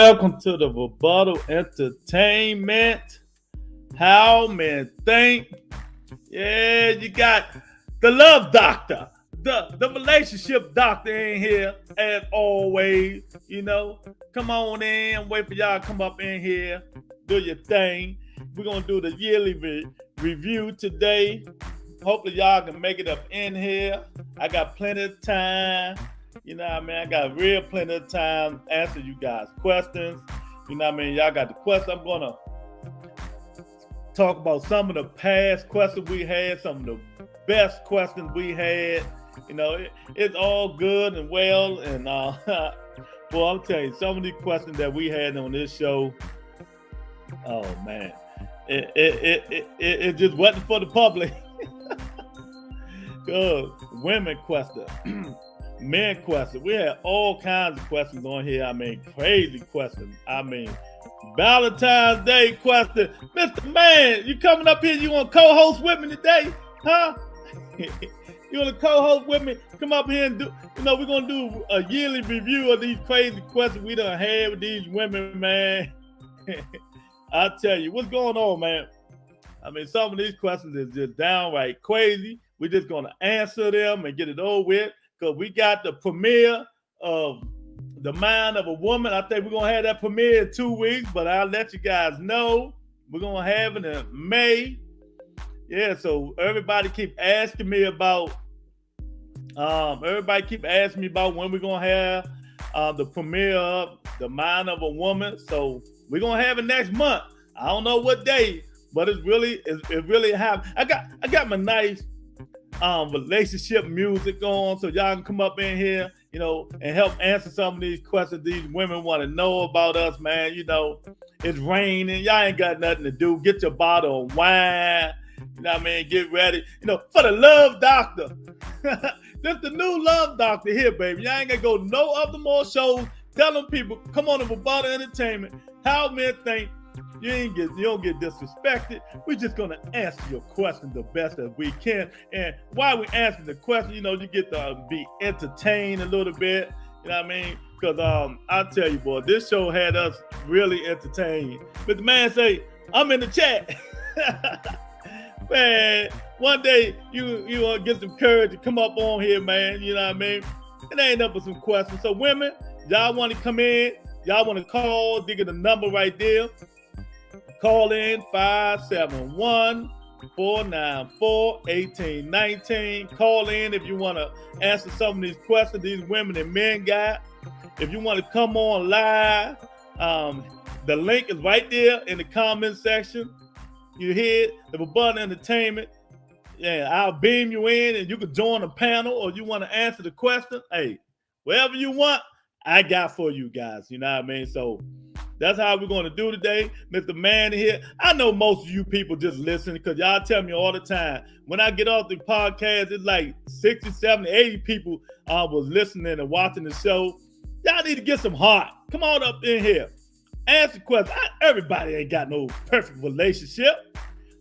welcome to the Rebuttal Entertainment. How men think. Yeah, you got the love doctor, the relationship doctor in here, as always. Come on in, wait for y'all to come up in here, do your thing. We're going to do the yearly review today. Hopefully y'all can make it up in here. I got plenty of time. I got real plenty of time to answer you guys' questions. Y'all got the questions. I'm going to talk about some of the past questions we had, some of the best questions we had. It's all good and well. And, well, I'll tell you, some of the questions that we had on this show, oh, man, it just wasn't for the public. Good. Women question. Men question. We had all kinds of questions on here. Crazy questions. Valentine's Day question. Mr. Man, you coming up here? You want to co-host with me today? Huh? You want to co-host with me? Come up here and do, we're going to do a yearly review of these crazy questions we done had with these women, man. I'll tell you, what's going on, man? Some of these questions is just downright crazy. We're just going to answer them and get it over with. Because we got the premiere of The Mind of a Woman. I think we're going to have that premiere in 2 weeks, but I'll let you guys know. We're going to have it in May. Yeah, so everybody keep asking me about when we're going to have the premiere of The Mind of a Woman. So we're going to have it next month. I don't know what day, but it really happened. I got my nice relationship music on, so y'all can come up in here, and help answer some of these questions these women want to know about us, man. It's raining, y'all ain't got nothing to do. Get your bottle of wine, get ready, for the love doctor. This the new love doctor here, baby. Y'all ain't gonna go no other more shows telling people, come on to Rebuttal Entertainment, how men think. You don't get disrespected. We're just gonna answer your question the best as we can. And while we answer the question, you get to be entertained a little bit. Because I'll tell you, boy, this show had us really entertained. But the man say, I'm in the chat. Man, one day you get some courage to come up on here, man. It ain't up for some questions. So women, y'all want to come in, y'all want to call, dig the number right there. Call in 571-494-1819. Call in if you want to answer some of these questions these women and men got. If you want to come on live, the link is right there in the comment section. You hear it, the Rebuttal Entertainment. Yeah, I'll beam you in and you can join a panel, or you want to answer the question. Hey, whatever you want, I got for you guys. So that's how we're going to do today. Mr. Man here. I know most of you people just listen because y'all tell me all the time. When I get off the podcast, it's like 60, 70, 80 people was listening and watching the show. Y'all need to get some heart. Come on up in here. Answer questions. Everybody ain't got no perfect relationship.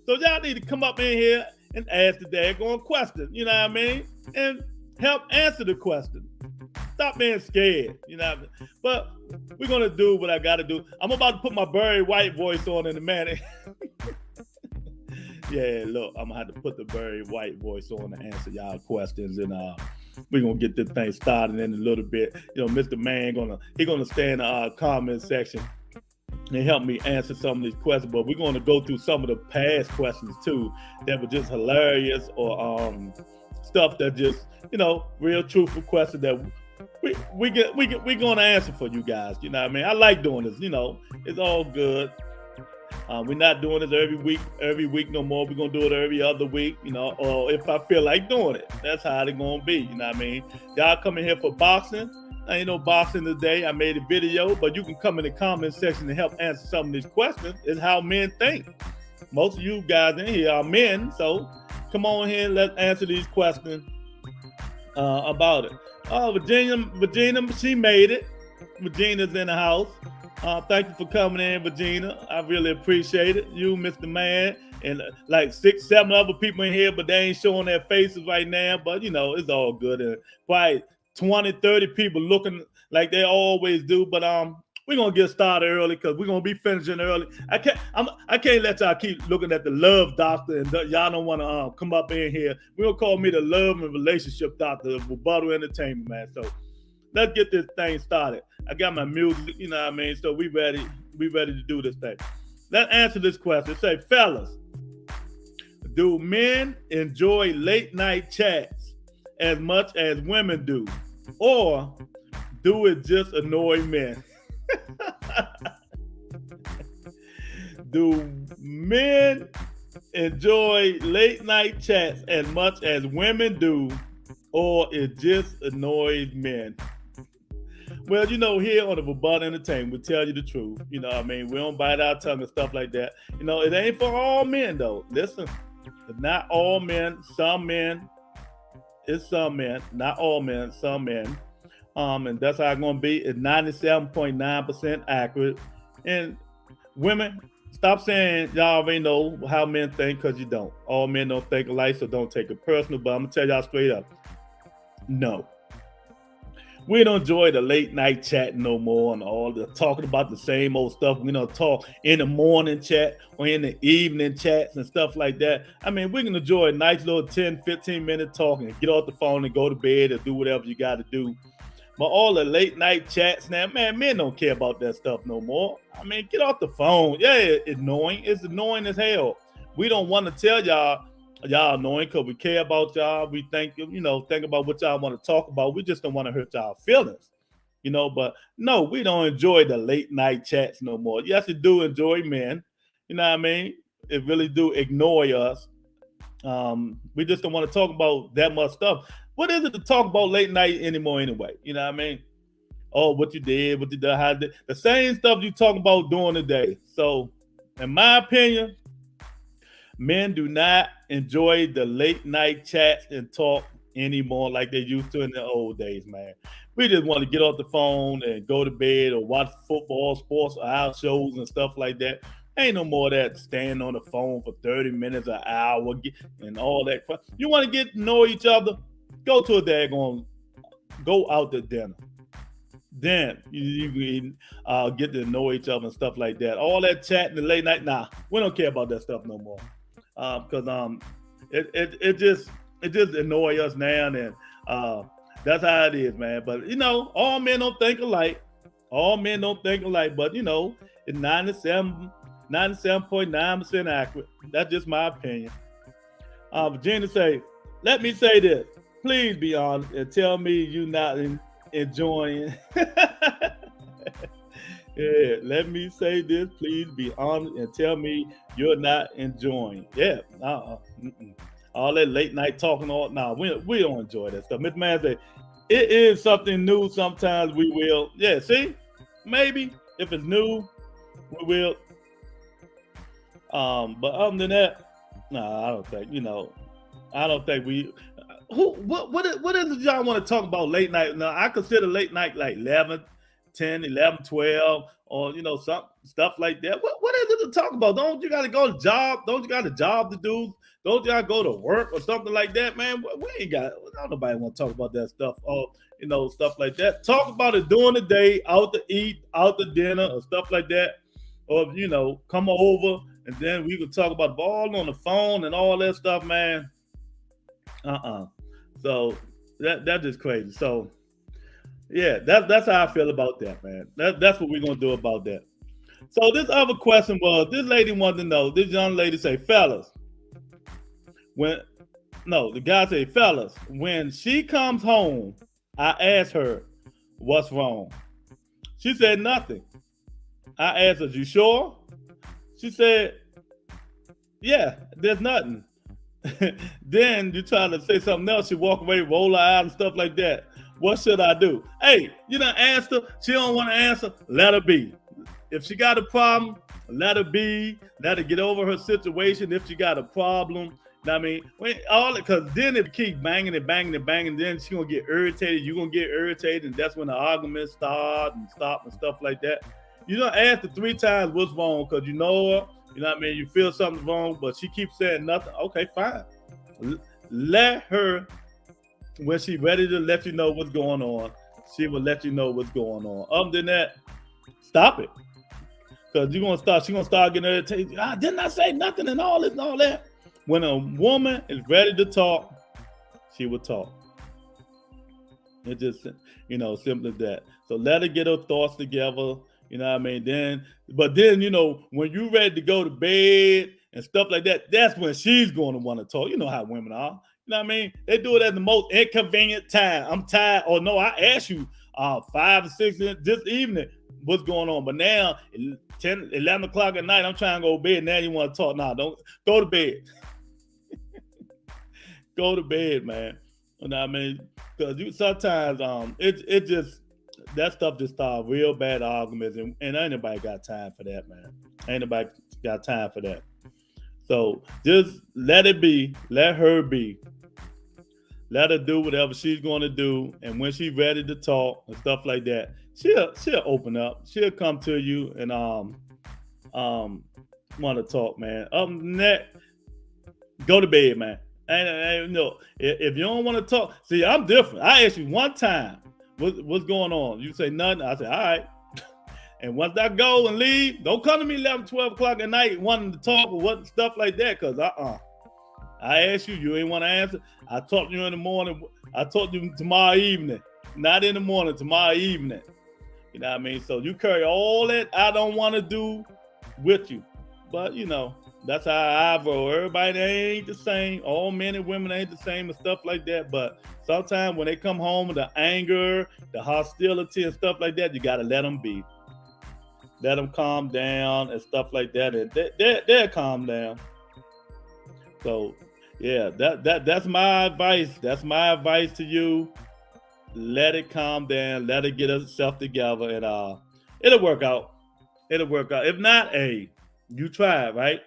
So y'all need to come up in here and ask the daggone question. And help answer the question. Stop being scared, But we're going to do what I got to do. I'm about to put my Barry White voice on in a minute. Yeah, look, I'm going to have to put the Barry White voice on to answer y'all questions. And we're going to get this thing started in a little bit. Mr. Man, he's going to stay in the comment section and help me answer some of these questions. But we're going to go through some of the past questions, too, that were just hilarious or stuff that just, real truthful questions that we're going to answer for you guys. I like doing this. It's all good. We're not doing this every week no more. We're going to do it every other week, or if I feel like doing it. That's how it's going to be. Y'all coming here for boxing. Ain't no boxing today. I made a video, but you can come in the comment section and help answer some of these questions. It's how men think. Most of you guys in here are men, so come on here and let's answer these questions about it. Oh, Virginia, she made it. Virginia's in the house. Thank you for coming in, Virginia. I really appreciate it. You, Mr. Man, and like 6, 7 other people in here, but they ain't showing their faces right now. But, it's all good. And probably 20, 30 people looking like they always do. But We're gonna get started early because we're gonna be finishing early. I can't let y'all keep looking at the love doctor and y'all don't want to come up in here. We're gonna call me the love and relationship doctor of rebuttal entertainment, man. So let's get this thing started. I got my music, you know what I mean? So we ready to do this thing. Let's answer this question. Say, fellas, do men enjoy late night chats as much as women do? Or do it just annoy men? Do men enjoy late night chats as much as women do, or it just annoys men? Well, here on the Rebuttal Entertainment, we tell you the truth. You know what I mean? We don't bite our tongue and stuff like that. It ain't for all men, though. Listen, not all men. Some men. It's some men. Not all men. Some men. And that's how it's going to be. It's 97.9% accurate. And women, stop saying y'all already know how men think, because you don't. All men don't think alike, so don't take it personal. But I'm going to tell y'all straight up. No. We don't enjoy the late night chat no more and all the talking about the same old stuff. We don't talk in the morning chat or in the evening chats and stuff like that. I mean, we can enjoy a nice little 10, 15-minute talk and get off the phone and go to bed or do whatever you got to do. But all the late night chats now, man, men don't care about that stuff no more. I mean, get off the phone. Yeah, it's annoying. It's annoying as hell. We don't want to tell y'all annoying because we care about y'all. We think about what y'all want to talk about. We just don't want to hurt y'all feelings, but no, we don't enjoy the late night chats no more. Yes, we do enjoy men. You know what I mean? It really do ignore us. We just don't want to talk about that much stuff. What is it to talk about late night anymore anyway? You know what I mean? Oh, what you did, how you did. The same stuff you talk about during the day. So, in my opinion, men do not enjoy the late night chats and talk anymore like they used to in the old days, man. We just want to get off the phone and go to bed or watch football, sports, or house shows and stuff like that. Ain't no more of that staying on the phone for 30 minutes, an hour, and all that. You want to get to know each other? Go to a daggone, go out to dinner. Then you get to know each other and stuff like that. All that chatting the late night, nah, we don't care about that stuff no more. Because it just annoy us now, and that's how it is, man. But all men don't think alike. All men don't think alike, but it's 97.9% accurate. That's just my opinion. Virginia say, let me say this. Please be honest and tell me you not enjoying. Yeah, let me say this. Please be honest and tell me you're not enjoying. Yeah, all that late night talking. We don't enjoy that stuff. Mr. Man say, it is something new. Sometimes we will. Yeah, see, maybe if it's new, we will. But other than that, I don't think. I don't think we. What is it y'all want to talk about late night? Now, I consider late night like 11, 10, 11, 12, or some stuff like that. What is it to talk about? Don't you got to go to job? Don't you got a job to do? Don't you got to go to work or something like that, man? We ain't got. Don't nobody want to talk about that stuff. Or stuff like that. Talk about it during the day, out to eat, out to dinner, or stuff like that. Or come over and then we could talk about all on the phone and all that stuff, man. So that's just crazy. So yeah, that's how I feel about that, man. That's what we're gonna do about that. So this other question was, this lady wanted to know, this young lady say, fellas, the guy say, fellas, when she comes home, I ask her, what's wrong? She said nothing. I asked her, you sure? She said, yeah, there's nothing. Then you try to say something else, she walk away, roll her eyes and stuff like that. What should I do? Hey, you done asked her, she don't want to answer, let her be. If she got a problem, let her be. Let her get over her situation if she got a problem. I mean, because then if you keep banging, then she gonna get irritated. You gonna get irritated, and that's when the arguments start and stop and stuff like that. You don't ask her 3 times what's wrong because you know her. You know what I mean? You feel something's wrong, but she keeps saying nothing. Okay, fine. Let her, when she's ready to let you know what's going on, she will let you know what's going on. Other than that, Stop it. Because she's gonna start getting irritated. Didn't I say nothing and all this and all that? When a woman is ready to talk, she will talk. It's just, simple as that. So let her get her thoughts together. You know what I mean? But then, when you're ready to go to bed and stuff like that, that's when she's going to want to talk. You know how women are. You know what I mean? They do it at the most inconvenient time. I'm tired. Or no, I asked you 5 or 6 this evening what's going on. But now, 10, 11 o'clock at night, I'm trying to go to bed. Now you want to talk. Nah, don't go to bed. Go to bed, man. You know what I mean? Because sometimes it just, that stuff just start real bad arguments, and ain't nobody got time for that, man. Ain't nobody got time for that. So just let it be. Let her be. Let her do whatever she's going to do, and when she's ready to talk and stuff like that, she'll open up. She'll come to you and want to talk, man. Other than that, go to bed, man. And if you don't want to talk, see, I'm different. I asked you one time, what's going on? You say nothing. I say, all right. And once I go and leave, don't come to me 11, 12 o'clock at night wanting to talk or what stuff like that. Because I asked you, you ain't want to answer. I talk to you in the morning. I talk to you tomorrow evening. Not in the morning, tomorrow evening. You know what I mean? So you carry all that I don't want to do with you. But, that's how I roll. Everybody ain't the same. All men and women ain't the same and stuff like that. But sometimes when they come home with the anger, the hostility and stuff like that, you got to let them be. Let them calm down and stuff like that. And they'll calm down. So, yeah, that's my advice. That's my advice to you. Let it calm down. Let it get herself together. And it'll work out. It'll work out. If not, hey, you try it, right?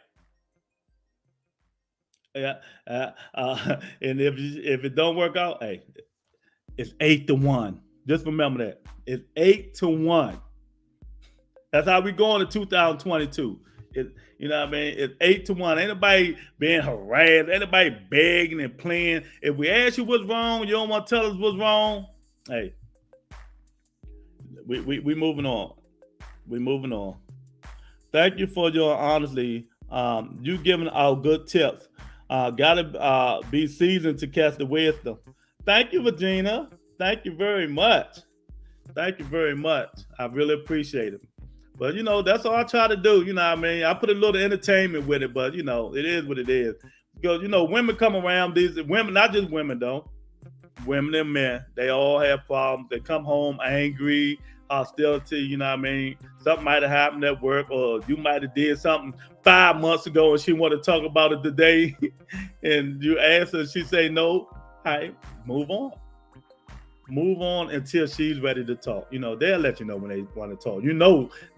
Yeah, and if it don't work out, hey, it's 8-1. Just remember that it's 8-1. That's how we going to 2022. You know what I mean? It's 8-1. Ain't nobody being harassed. Ain't nobody begging and playing. If we ask you what's wrong, you don't want to tell us what's wrong. Hey, we moving on. We moving on. Thank you for your honesty. You giving out good tips. Gotta be seasoned to catch the wisdom. Thank you, Regina. Thank you very much. Thank you very much. I really appreciate it. But that's all I try to do. You know what I mean? I put a little entertainment with it, but it is what it is. Because women come around, these women, not just women though. Women and men, they all have problems. They come home angry, hostility, you know what I mean? Something might have happened at work, or you might have did something 5 months ago and she want to talk about it today. And you ask her, she say no. All right, move on. Move on until she's ready to talk. They'll let you know when they want to talk.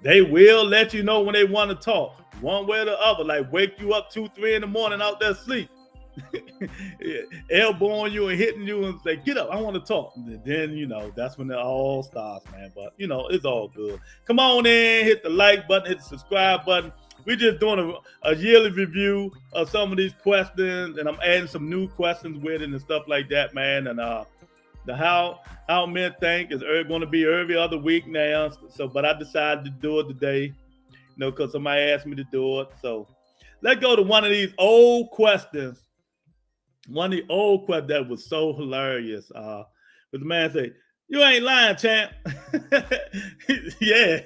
They will let you know when they want to talk. One way or the other, like wake you up 2, 3 in the morning out there asleep. Elbowing you and hitting you and say, get up, I want to talk. And then, that's when it all starts, man. But, it's all good. Come on in, hit the like button, hit the subscribe button. We're just doing a yearly review of some of these questions, and I'm adding some new questions with it and stuff like that, man. And the how men think is going to be every other week now. So, but I decided to do it today, because somebody asked me to do it. So let's go to one of these old questions. One of the old questions that was so hilarious. But the man say, "You ain't lying, champ." Yeah.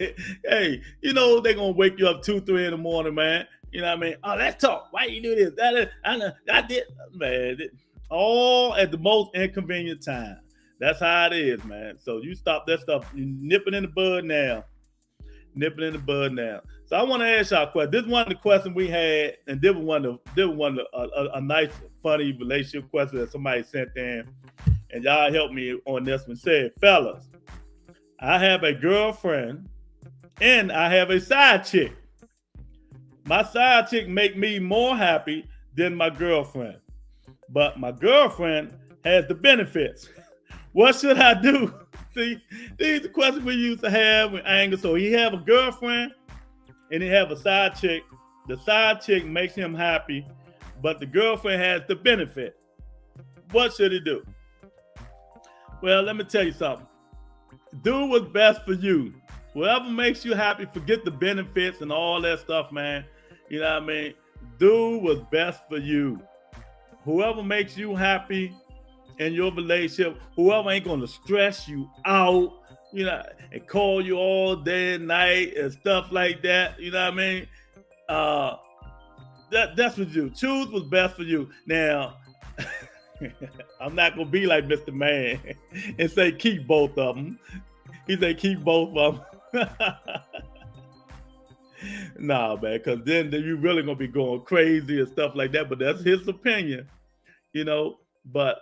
Hey, they're going to wake you up 2, 3 in the morning, man. You know what I mean? Oh, let's talk. Why you do this? I did. Man, all at the most inconvenient time. That's how it is, man. So you stop that stuff. You nip it in the bud now. Nip it in the bud now. So I want to ask y'all a question. This is one of the questions we had, and this was one of a nice, funny relationship question that somebody sent in. And y'all helped me on this one. Said, fellas, I have a girlfriend and I have a side chick. My side chick make me more happy than my girlfriend. But my girlfriend has the benefits. What should I do? See, these are the questions we used to have with anger. So he have a girlfriend and he have a side chick. The side chick makes him happy, but the girlfriend has the benefit. What should he do? Well, let me tell you something. Do what's best for you. Whatever makes you happy, forget the benefits and all that stuff, man. You know what I mean? Do what's best for you. Whoever makes you happy in your relationship, whoever ain't gonna stress you out, you know, and call you all day and night and stuff like that. You know what I mean? That's what you do. Choose what's best for you. Now, I'm not gonna be like Mr. Man and say keep both of them. He said keep both of them. Nah, man, because then you really gonna be going crazy and stuff like that. But that's his opinion, you know. But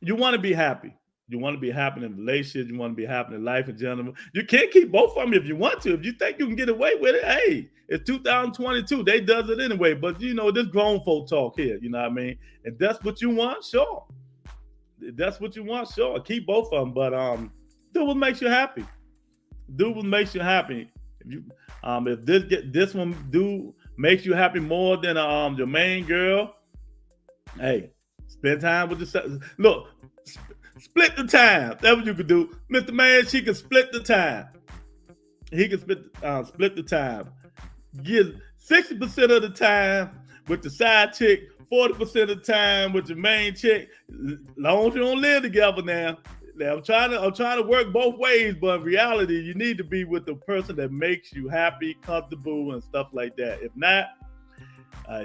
you want to be happy. You want to be happy in relationships. You want to be happy in life in general. You can't keep both of them if you want to. If you think you can get away with it, hey, it's 2022. They does it anyway. But you know, this grown folk talk here. You know what I mean? If that's what you want, sure. If that's what you want, sure. Keep both of them. But do what makes you happy. Do what makes you happy. If you if this one makes you happy more than your main girl, hey, spend time with the look. Split the time. That's what you could do. Mr. Man, she can split the time. He can split the time. Give 60% of the time with the side chick, 40% of the time with the main chick. Long as you don't live together now. I'm trying to work both ways, but in reality, you need to be with the person that makes you happy, comfortable, and stuff like that. If not,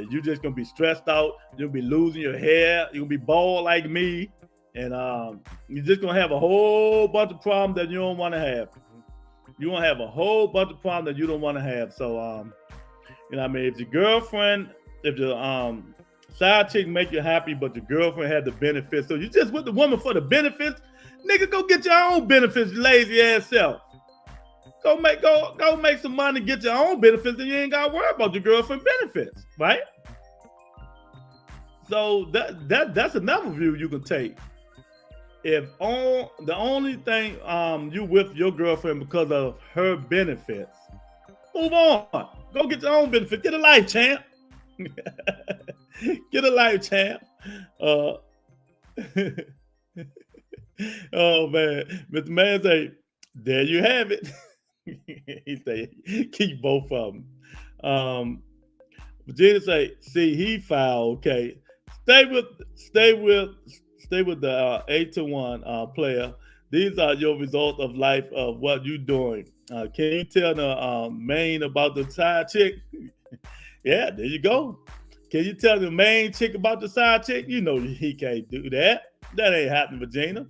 you're just gonna be stressed out. You'll be losing your hair. You'll be bald like me. And you're just going to have a whole bunch of problems that you don't want to have. You're going to have a whole bunch of problems that you don't want to have. So, you know what I mean? If your girlfriend, if your side chick make you happy, but your girlfriend had the benefits, so you just with the woman for the benefits, nigga, go get your own benefits, you lazy ass self. Go make some money, get your own benefits, and you ain't got to worry about your girlfriend benefits, right? So that's another view you can take. If the only thing you with your girlfriend because of her benefits, move on. Go get your own benefit. Get a life, champ. Get a life, champ. Oh man, Mr. Man say, there you have it. He say, keep both of them. Virginia say, see, he fouled. Okay, stay with the 8-1 player. These are your results of life of what you're doing. Can you tell the main about the side chick? Yeah, there you go. Can you tell the main chick about the side chick? You know he can't do that. That ain't happening, Virginia.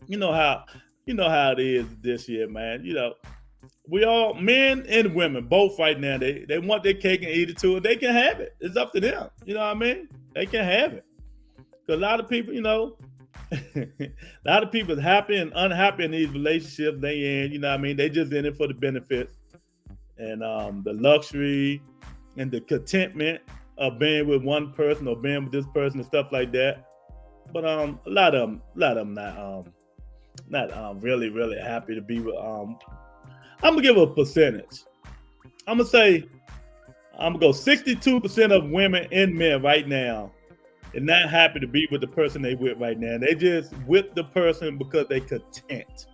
You know how it is this year, man. You know, we all, men and women, both right now, they want their cake and eat it too, and they can have it. It's up to them. You know what I mean? They can have it. Because a lot of people, you know, a lot of people happy and unhappy in these relationships they in, you know what I mean? They just in it for the benefits and the luxury and the contentment of being with one person or being with this person and stuff like that. But a lot of them not really, really happy to be with. I'm gonna give a percentage. I'm gonna go 62% of women and men right now and not happy to be with the person they with right now. They just with the person because they content.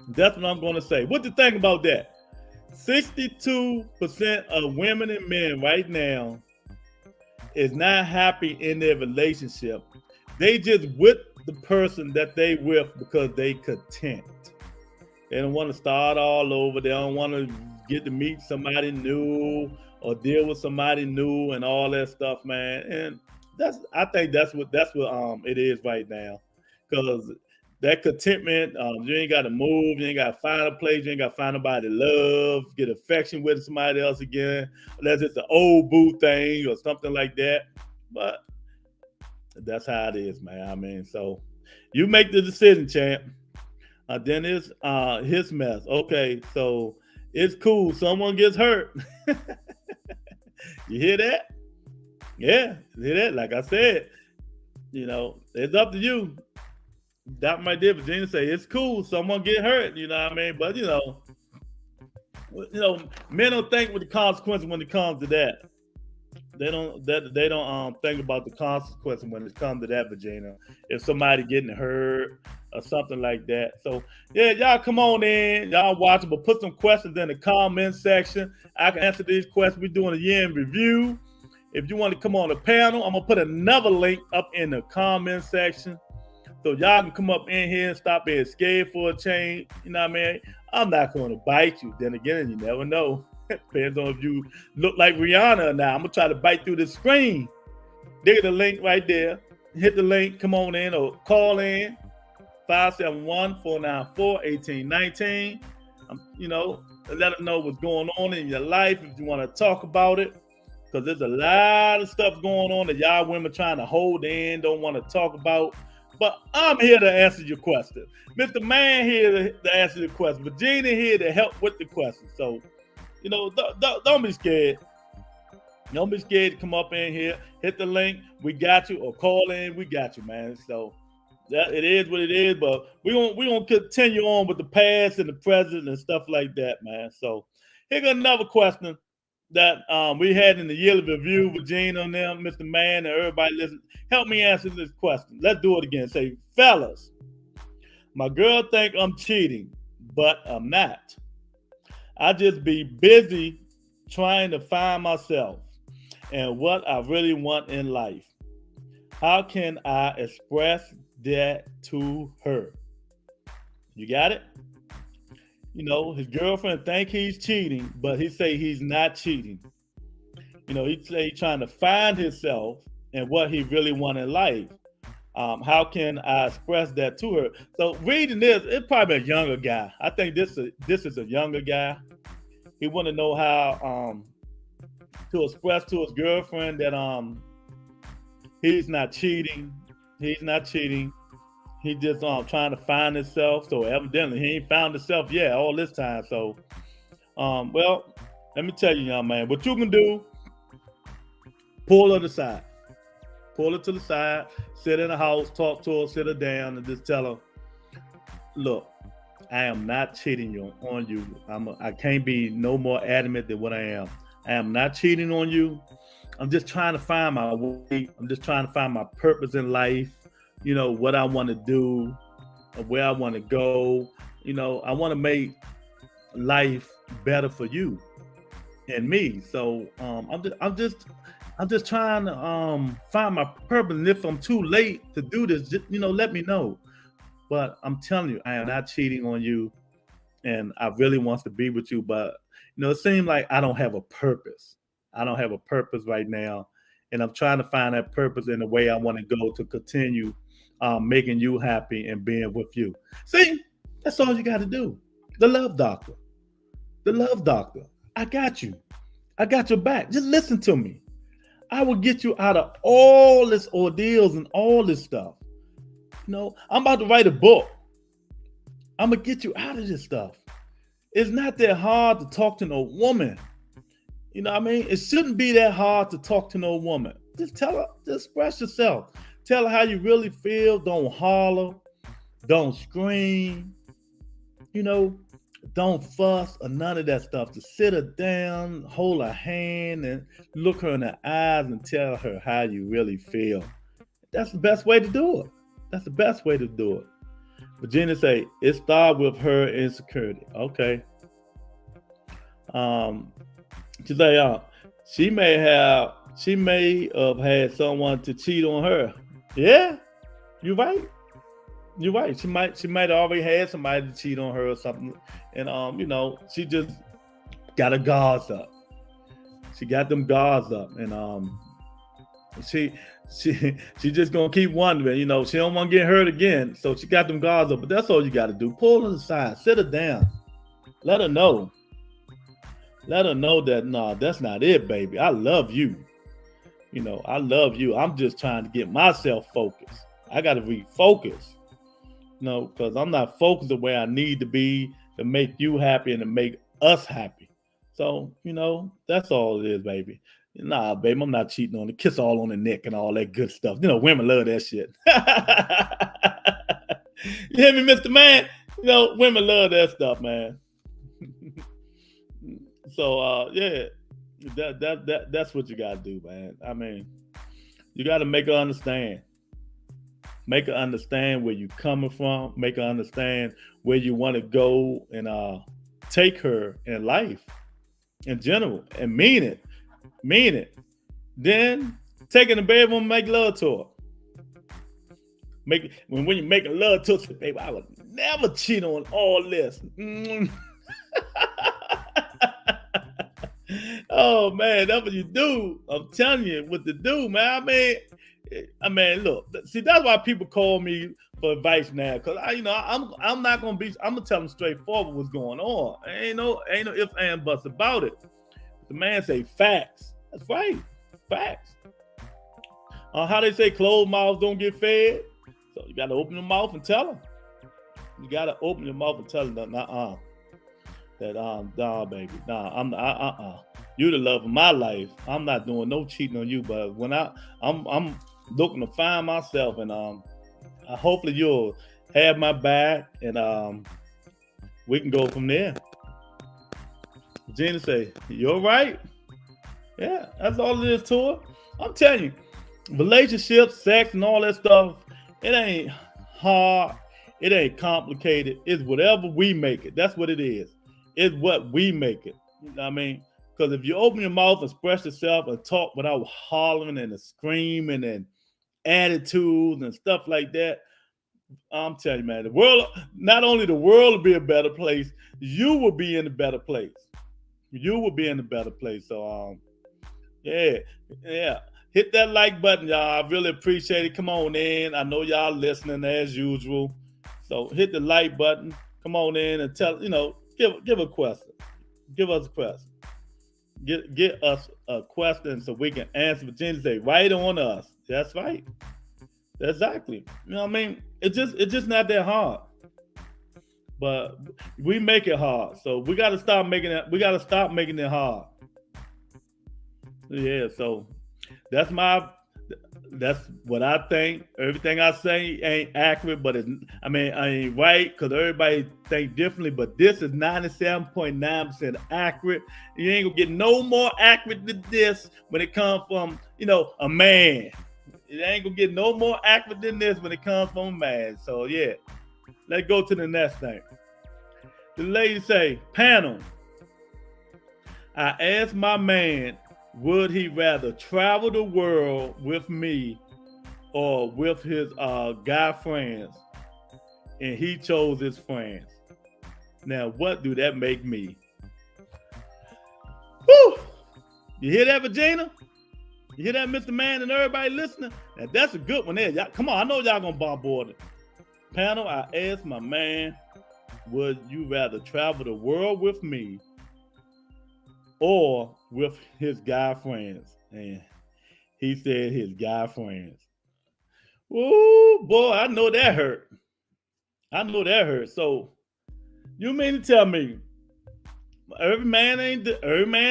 That's what I'm going to say. What do you think about that? 62% of women and men right now is not happy in their relationship. They just with the person that they with because they content. They don't want to start all over. They don't want to get to meet somebody new or deal with somebody new and all that stuff, man. And I think that's what it is right now. Because that contentment, you ain't got to move, you ain't got to find a place, you ain't got to find nobody to love, get affection with somebody else again, unless it's an old boo thing or something like that. But that's how it is, man. I mean, so you make the decision, champ. Then it's his mess. Okay, so it's cool. Someone gets hurt. You hear that? Yeah, you hear that? Like I said, you know, it's up to you. That my dear Virginia say it's cool. Someone get hurt. You know what I mean? But you know, men don't think with the consequences when it comes to that. They don't think about the consequences when it comes to that, Virginia. If somebody getting hurt or something like that. So yeah, y'all come on in, y'all watch it, but put some questions in the comment section. I can answer these questions. We're doing a year in review. If you want to come on the panel, I'm gonna put another link up in the comment section. So y'all can come up in here and stop being scared for a change. You know what I mean? I'm not going to bite you. Then again, you never know. Depends on if you look like Rihanna or not. I'm going to try to bite through the screen. Dig the link right there. Hit the link. Come on in or call in. 571-494-1819. Let us know what's going on in your life if you want to talk about it. Because there's a lot of stuff going on that y'all women trying to hold in, don't want to talk about. But I'm here to answer your question. Mr. Man here to answer your question. Virginia here to help with the question. So, don't be scared. Don't be scared to come up in here. Hit the link. We got you. Or call in. We got you, man. So it is what it is. But we're gonna continue on with the past and the present and stuff like that, man. So here goes another question that we had in the yearly review, Virginia and them, Mr. Man, and everybody listen. Help me answer this question. Let's do it again. Say, fellas, my girl think I'm cheating, but I'm not. I just be busy trying to find myself and what I really want in life. How can I express that to her? You got it? His girlfriend think he's cheating, but he say he's not cheating. He say he's trying to find himself and what he really want in life. How can I express that to her? So reading this, it's probably a younger guy. I think this is a younger guy. He want to know how to express to his girlfriend that he's not cheating. He's not cheating. He just trying to find himself. So evidently he ain't found himself yet all this time. So, well, let me tell you, young man, what you can do, pull her to the side. Pull her to the side, sit in the house, talk to her, sit her down, and just tell her, look, I am not cheating on you. I can't be no more adamant than what I am. I am not cheating on you. I'm just trying to find my way. I'm just trying to find my purpose in life. What I want to do, where I want to go. I want to make life better for you and me. So I'm just trying to find my purpose. And if I'm too late to do this, just, let me know. But I'm telling you, I am not cheating on you, and I really want to be with you. But it seems like I don't have a purpose. I don't have a purpose right now, and I'm trying to find that purpose in the way I want to go to continue making you happy and being with you. See, that's all you got to do. The love doctor. The love doctor. I got you. I got your back. Just listen to me. I will get you out of all this ordeals and all this stuff. I'm about to write a book. I'm going to get you out of this stuff. It's not that hard to talk to no woman. It shouldn't be that hard to talk to no woman. Just tell her, just express yourself. Tell her how you really feel. Don't holler. Don't scream. Don't fuss or none of that stuff. Just sit her down, hold her hand, and look her in the eyes and tell her how you really feel. That's the best way to do it. That's the best way to do it. Virginia say, it started with her insecurity. Okay. She say, she may have had someone to cheat on her. Yeah, you're right. You're right. She might have already had somebody to cheat on her or something. And she just got her guards up. She got them guards up. And she just gonna keep wondering, she don't want to get hurt again. So she got them guards up. But that's all you gotta do. Pull her aside, sit her down, let her know. Let her know that that's not it, baby. I love you. I love you. I'm just trying to get myself focused. I gotta refocus. Because I'm not focused the way I need to be to make you happy and to make us happy. So, that's all it is, baby. Nah, baby, I'm not cheating on the kiss all on the neck and all that good stuff. Women love that shit. You hear me, Mr. Man? Women love that stuff, man. So, yeah. That's what you gotta do, man. I mean, you gotta make her understand. Make her understand where you're coming from. Make her understand where you want to go, and take her in life in general, and mean it. Mean it. Then take her in the bedroom, make love to her. When you make a love to her, baby, I would never cheat on all this. Oh man, that's what you do. I'm telling you what to do, man. I mean, look. See, that's why people call me for advice now, because I'm not gonna be. I'm gonna tell them straightforward what's going on. Ain't no ifs and buts about it. The man say facts. That's right, facts. How they say closed mouths don't get fed. So you gotta open your mouth and tell them. You gotta open your mouth and tell them that nah, baby, nah, you the love of my life. I'm not doing no cheating on you, but when I'm looking to find myself, and hopefully you'll have my back, and we can go from there. Gina say, you're right. Yeah, that's all it is to her. I'm telling you, relationships, sex, and all that stuff, it ain't hard. It ain't complicated. It's whatever we make it. That's what it is. It's what we make it. You know what I mean? Because if you open your mouth and express yourself and talk without hollering and screaming and attitudes and stuff like that, I'm telling you, man, the world, not only the world will be a better place, you will be in a better place. You will be in a better place. So, yeah. Hit that like button, y'all. I really appreciate it. Come on in. I know y'all listening as usual. So hit the like button. Come on in and give a question. Give us a question. Get us a question so we can answer. Virginia say, right on us. That's right. Exactly. You know what I mean? It's just not that hard. But we make it hard. So we gotta stop making it. We gotta stop making it hard. Yeah, so that's what I think. Everything I say ain't accurate, but I ain't right, because everybody think differently. But this is 97.9% accurate. You ain't gonna get no more accurate than this when it comes from a man. It ain't gonna get no more accurate than this when it comes from a man. So yeah, let's go to the next thing. The lady say, panel. I asked my man, would he rather travel the world with me or with his guy friends? And he chose his friends. Now, what do that make me? Whew! You hear that, Virginia? You hear that, Mr. Man, and everybody listening? Now, that's a good one there. Y'all, come on, I know y'all gonna bombard it. Panel, I asked my man, would you rather travel the world with me or with his guy friends? And he said his guy friends. Ooh, boy, I know that hurt. So you mean to tell me every man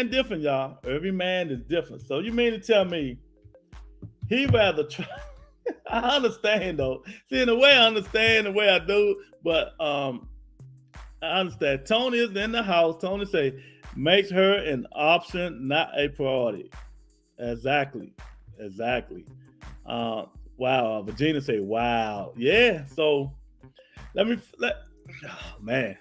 different, y'all. Every man is different. So you mean to tell me he rather try? I understand though. See, in a way, I understand the way I do, but I understand. Tony is in the house. Tony say, makes her an option, not a priority. Exactly. Wow. Virginia say, wow. Yeah. So man.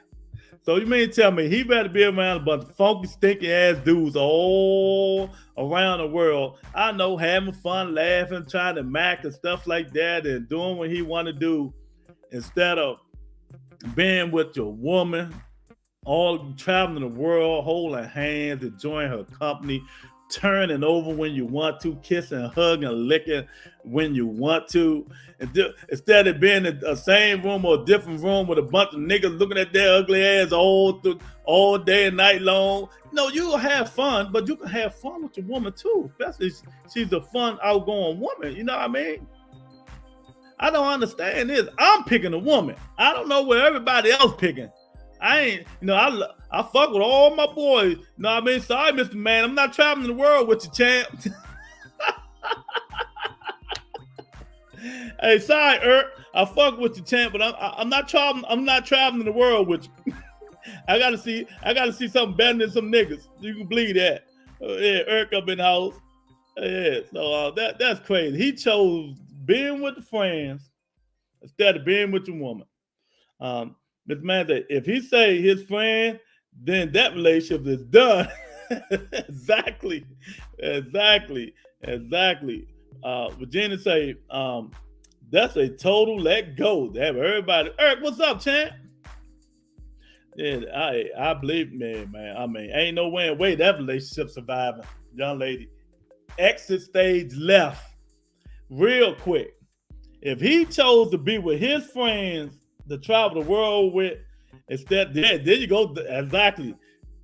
So you mean to tell me he better be around a bunch of funky, stinky ass dudes all around the world? I know, having fun, laughing, trying to mac and stuff like that, and doing what he want to do, instead of being with your woman, all traveling the world, holding hands, enjoying her company, turning over when you want to, kissing, hugging, licking when you want to. And instead of being in the same room or a different room with a bunch of niggas looking at their ugly ass all day and night long. No, you'll have fun, but you can have fun with your woman too, especially if she's a fun, outgoing woman. You know what I mean? I don't understand this. I'm picking a woman. I don't know where everybody else picking. I ain't, I fuck with all my boys. You know what I mean? Sorry, Mr. Man. I'm not traveling the world with you, champ. Hey, sorry, I fuck with you, champ, but I'm not traveling. I'm not traveling the world with you. I gotta see something better than some niggas. You can believe that. Yeah, Eric up in the house. Yeah, so that's crazy. He chose being with the friends instead of being with the woman. Mr. Man said, if he say his friend, then that relationship is done. exactly, exactly, exactly. Virginia say, that's a total let go. To have everybody. Eric, what's up, champ? Yeah, I believe, man. I mean, ain't no way that relationship surviving, young lady. Exit stage left real quick. If he chose to be with his friends to travel the world with, instead, there you go, exactly.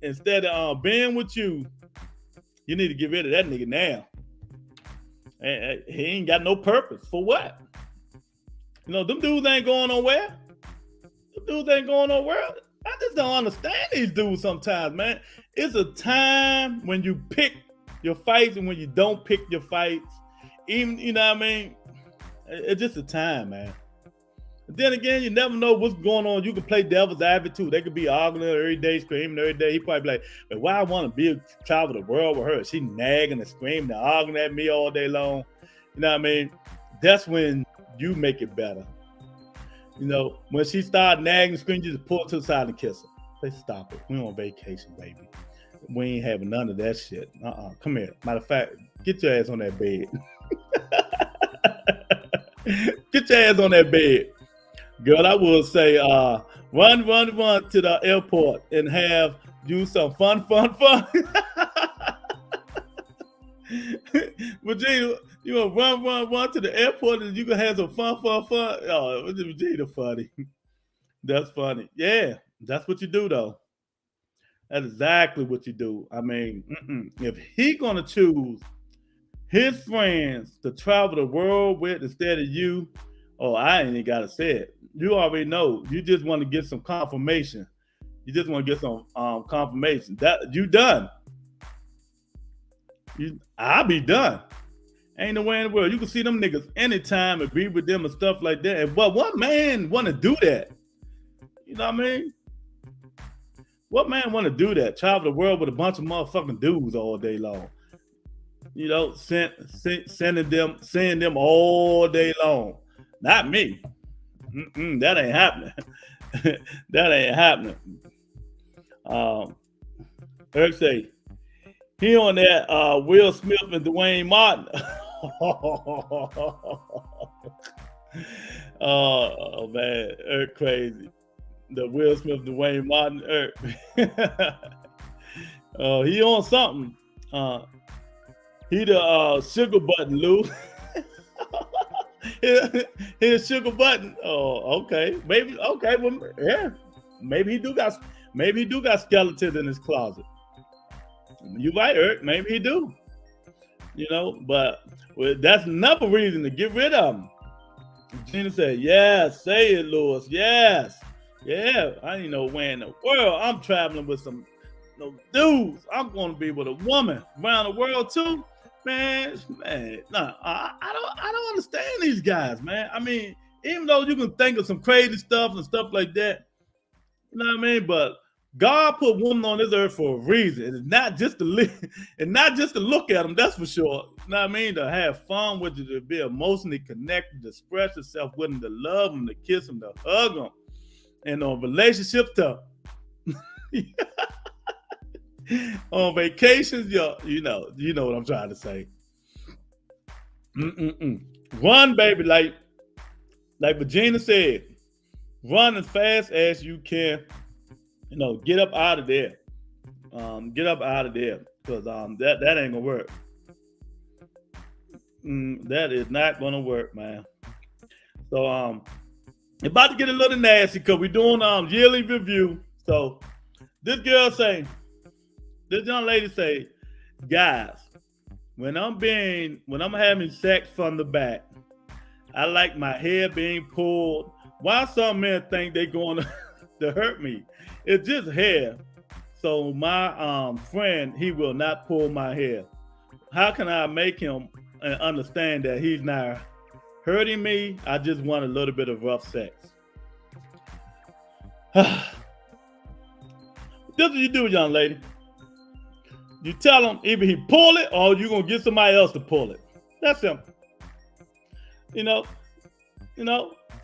Instead of being with you, you need to get rid of that nigga now. And he ain't got no purpose. For what? You know, them dudes ain't going nowhere. Them dudes ain't going nowhere. I just don't understand these dudes sometimes, man. It's a time when you pick your fights and when you don't pick your fights. Even, you know what I mean? It's just a time, man. But then again, you never know what's going on. You can play devil's advocate too. They could be arguing every day, screaming every day. He probably be like, but why I want to travel the world with her? She nagging and screaming and arguing at me all day long. You know what I mean? That's when you make it better. You know, when she started nagging and screaming, you just pull her to the side and kiss her. Say, stop it. We're on vacation, baby. We ain't having none of that shit. Come here. Matter of fact, get your ass on that bed. Get your ass on that bed. Girl, I will say, run to the airport and have do some fun. Virginia, you gonna run to the airport and you can have some fun. Oh, Virginia funny. That's funny. Yeah, that's what you do though. That's exactly what you do. I mean, if he gonna choose his friends to travel the world with instead of you, oh, I ain't even gotta say it. You already know. You just want to get some confirmation. You just want to get some confirmation that you done. I'll be done. Ain't no way in the world. You can see them niggas anytime and be with them and stuff like that. But what man want to do that? You know what I mean? What man want to do that? Travel the world with a bunch of motherfucking dudes all day long. You know, seeing them all day long. Not me. That ain't happening. That ain't happening. Eric say, he on that Will Smith and Dwayne Martin. Oh man, Eric crazy. The Will Smith, Dwayne Martin, Eric. He on something. He the sugar button, Lou. His sugar button. Oh, okay. Maybe okay. Well, yeah. Maybe he do got skeletons in his closet. You right, Eric. Maybe he do. You know, but that's another reason to get rid of him. Gina said, "Yes, say it, Lewis. Yes, yeah. I ain't know where in the world I'm traveling with some dudes. I'm going to be with a woman around the world too." Man, nah, I don't understand these guys, man. I mean, even though you can think of some crazy stuff and stuff like that, you know what I mean? But God put women on this earth for a reason. It's not just to look at them, that's for sure. You know what I mean? To have fun with you, to be emotionally connected, to express yourself with them, to love them, to kiss them, to hug them. And on relationships to on vacations, you know what I'm trying to say. Run, baby, like Virginia said, run as fast as you can. You know, get up out of there. Get up out of there, because that ain't gonna work. That is not gonna work, man. So about to get a little nasty because we're doing yearly review. So this young lady say, guys, when I'm having sex from the back, I like my hair being pulled. Why some men think they going to hurt me? It's just hair. So my friend, he will not pull my hair. How can I make him understand that he's not hurting me? I just want a little bit of rough sex. This is what you do, young lady. You tell him either he pull it or you're gonna get somebody else to pull it. That's simple. You know,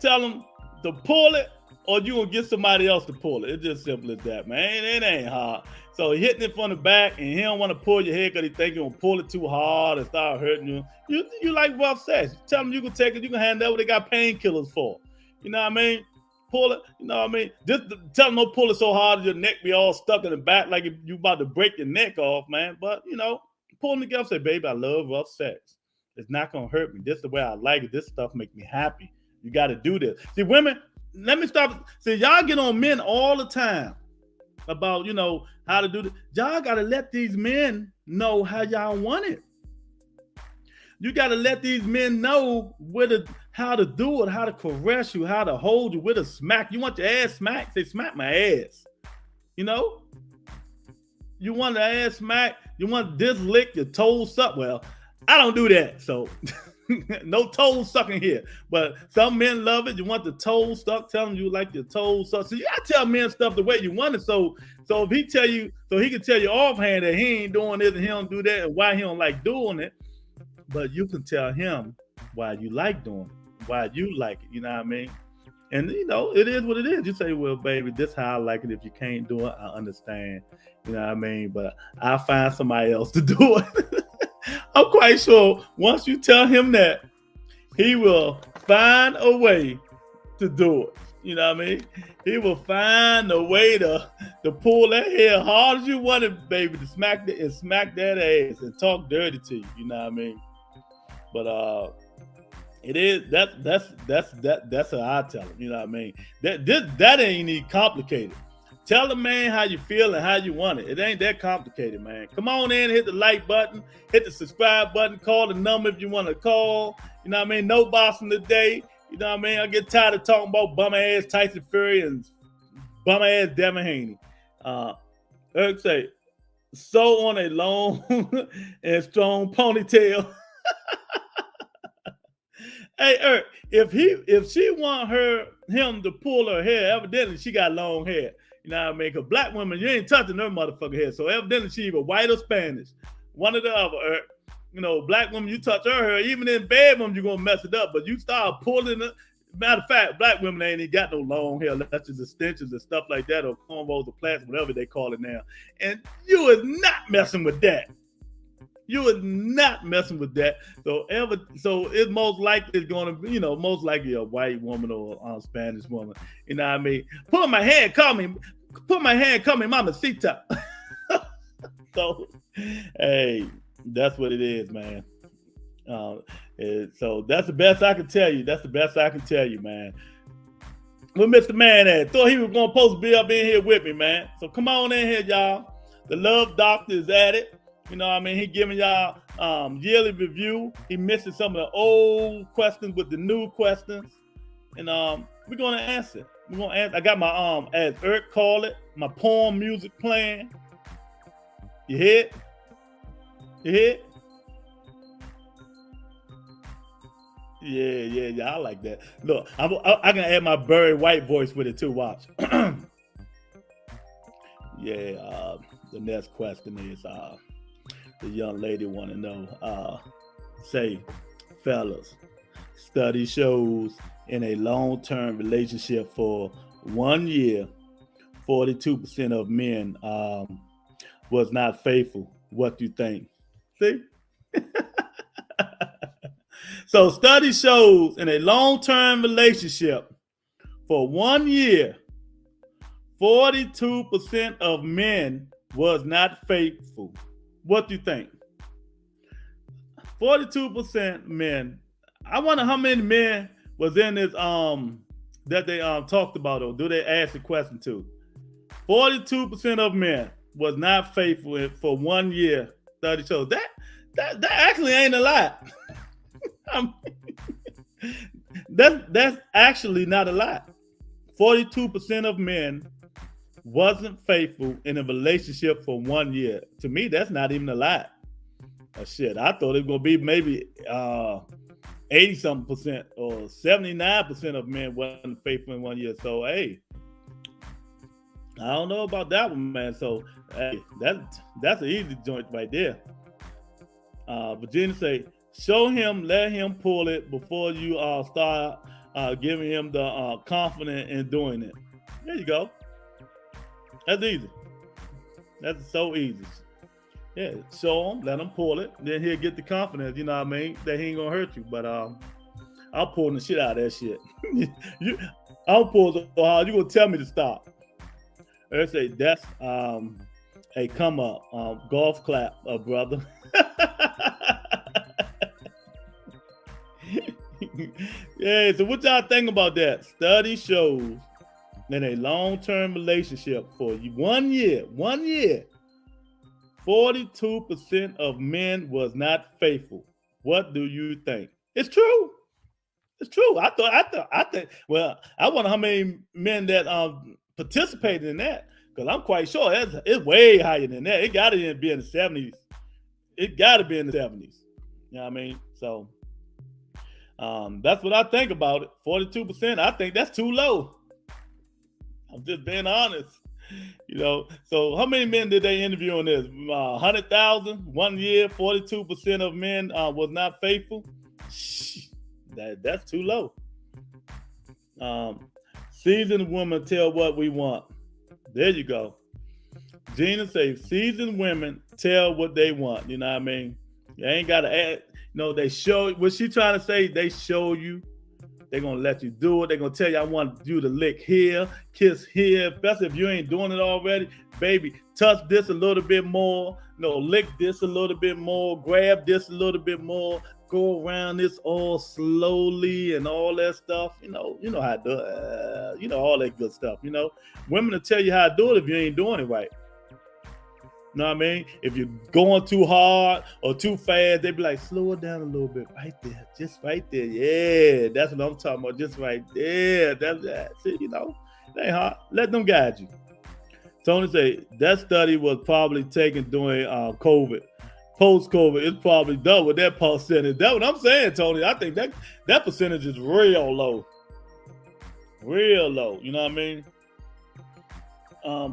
tell him to pull it or you gonna get somebody else to pull it. It's just simple as that, man. It ain't hard. So hitting it from the back and he don't want to pull your head because he think you're gonna pull it too hard and start hurting you. You like rough sex. Tell them you can take it, you can handle it. They got painkillers for. You know what I mean? Pull it, you know what I mean? Just tell them don't pull it so hard your neck be all stuck in the back like you about to break your neck off, man. But pull them together, say, baby, I love rough sex. It's not gonna hurt me. This is the way I like it. This stuff make me happy. You got to do this. See, women, let me stop. See, y'all get on men all the time about, how to do this. Y'all got to let these men know how y'all want it. You got to let these men know how to do it, how to caress you, how to hold you, with a smack. You want your ass smacked? Say, smack my ass. You want the ass smack? You want this lick, your toes suck? Well, I don't do that, so no toes sucking here. But some men love it. You want the toes stuck? Tell them you like your toes sucked. So you gotta tell men stuff the way you want it. So if he tell you, so he can tell you offhand that he ain't doing this and he don't do that and why he don't like doing it. But you can tell him why you like doing it, why you like it. You know what I mean? And it is what it is. You say, well, baby, this is how I like it. If you can't do it, I understand. You know what I mean? But I'll find somebody else to do it. I'm quite sure once you tell him that, he will find a way to do it. You know what I mean? He will find a way to pull that hair hard as you want it, baby, to smack that ass and talk dirty to you. You know what I mean? But it is that's how I tell him. You know what I mean? That ain't even complicated. Tell the man how you feel and how you want it. It ain't that complicated, man. Come on in, hit the like button, hit the subscribe button, call the number if you want to call. You know what I mean? No bossing today. You know what I mean? I get tired of talking about bum ass Tyson Fury and bum ass Devin Haney. Eric say, so on a long and strong ponytail. Hey, Eric, if she want him to pull her hair, evidently she got long hair. You know what I mean? Because black women, you ain't touching her motherfucker hair. So evidently she either white or Spanish. One or the other. Black women, you touch her hair, even in bedroom, you're going to mess it up. But you start pulling it. Matter of fact, black women ain't even got no long hair. That's just extensions and stuff like that, or cornrows or plaits, whatever they call it now. And you is not messing with that. You is not messing with that. So it's most likely it's going to be, most likely a white woman or a Spanish woman. You know what I mean? Put my hand, call me mamacita. So, hey, that's what it is, man. So that's the best I can tell you. That's the best I can tell you, man. Where Mr. Man at? Thought he was going to supposed to be up in here with me, man. So come on in here, y'all. The Love Doctor is at it. You know what I mean? He giving y'all yearly review. He missing some of the old questions with the new questions. And we're going to answer. We're going to answer. I got my, as Eric called it, my poem music playing. You hear it? You hear it? Yeah. I like that. Look, I can add my Barry White voice with it too. Watch. The next question is, the young lady want to know, say, fellas, study shows in a long-term relationship for 1 year, 42% of men was not faithful. What do you think? See? So study shows in a long-term relationship for 1 year, 42% of men was not faithful. What do you think? 42% men. I wonder how many men was in this that they talked about, or do they ask the question to? 42% of men was not faithful for 1 year. Study shows that actually ain't a lot. That's actually not a lot. 42% of men wasn't faithful in a relationship for 1 year. To me, that's not even a lot. Shit, I thought it was gonna be maybe 80-something% or 79% of men wasn't faithful in 1 year. So hey, I don't know about that one, man. So hey, that's an easy joint right there. Virginia say, show him, let him pull it before you start giving him the confidence in doing it. There you go. That's easy. That's so easy. Yeah, show him, let him pull it, then he'll get the confidence. You know what I mean? That he ain't gonna hurt you. But I'll pull the shit out of that shit. I'll pull so hard. You gonna tell me to stop? They say that's a come up, golf clap, brother. Yeah. So what y'all think about that? Study shows in a long-term relationship for 1 year, 42% of men was not faithful. What do you think? It's true. It's true. I think. Well, I wonder how many men that participated in that, because I'm quite sure it's way higher than that. It got to be in the 70s. It got to be in the 70s. You know what I mean? So that's what I think about it. 42%. I think that's too low. I'm just being honest. You know, so how many men did they interview on this? 100,000, 1 year, 42% of men was not faithful. That's too low. Seasoned women tell what we want. There you go. Gina says, seasoned women tell what they want. You know what I mean? You ain't got to add. No, they show. What she trying to say? They show you. They're going to let you do it. They're going to tell you, I want you to lick here, kiss here. Especially if you ain't doing it already. Baby, touch this a little bit more. No, lick this a little bit more. Grab this a little bit more. Go around this all slowly and all that stuff. You know how to do it. You know, all that good stuff. You know, women will tell you how to do it if you ain't doing it right. You know what I mean? If you're going too hard or too fast, they be like, slow it down a little bit right there. Just right there. Yeah, that's what I'm talking about. Just right there. That's it, you know. It ain't hard. Let them guide you. Tony say, that study was probably taken during COVID. Post-COVID, it's probably done with that percentage. That's what I'm saying, Tony. I think that percentage is real low. Real low. You know what I mean?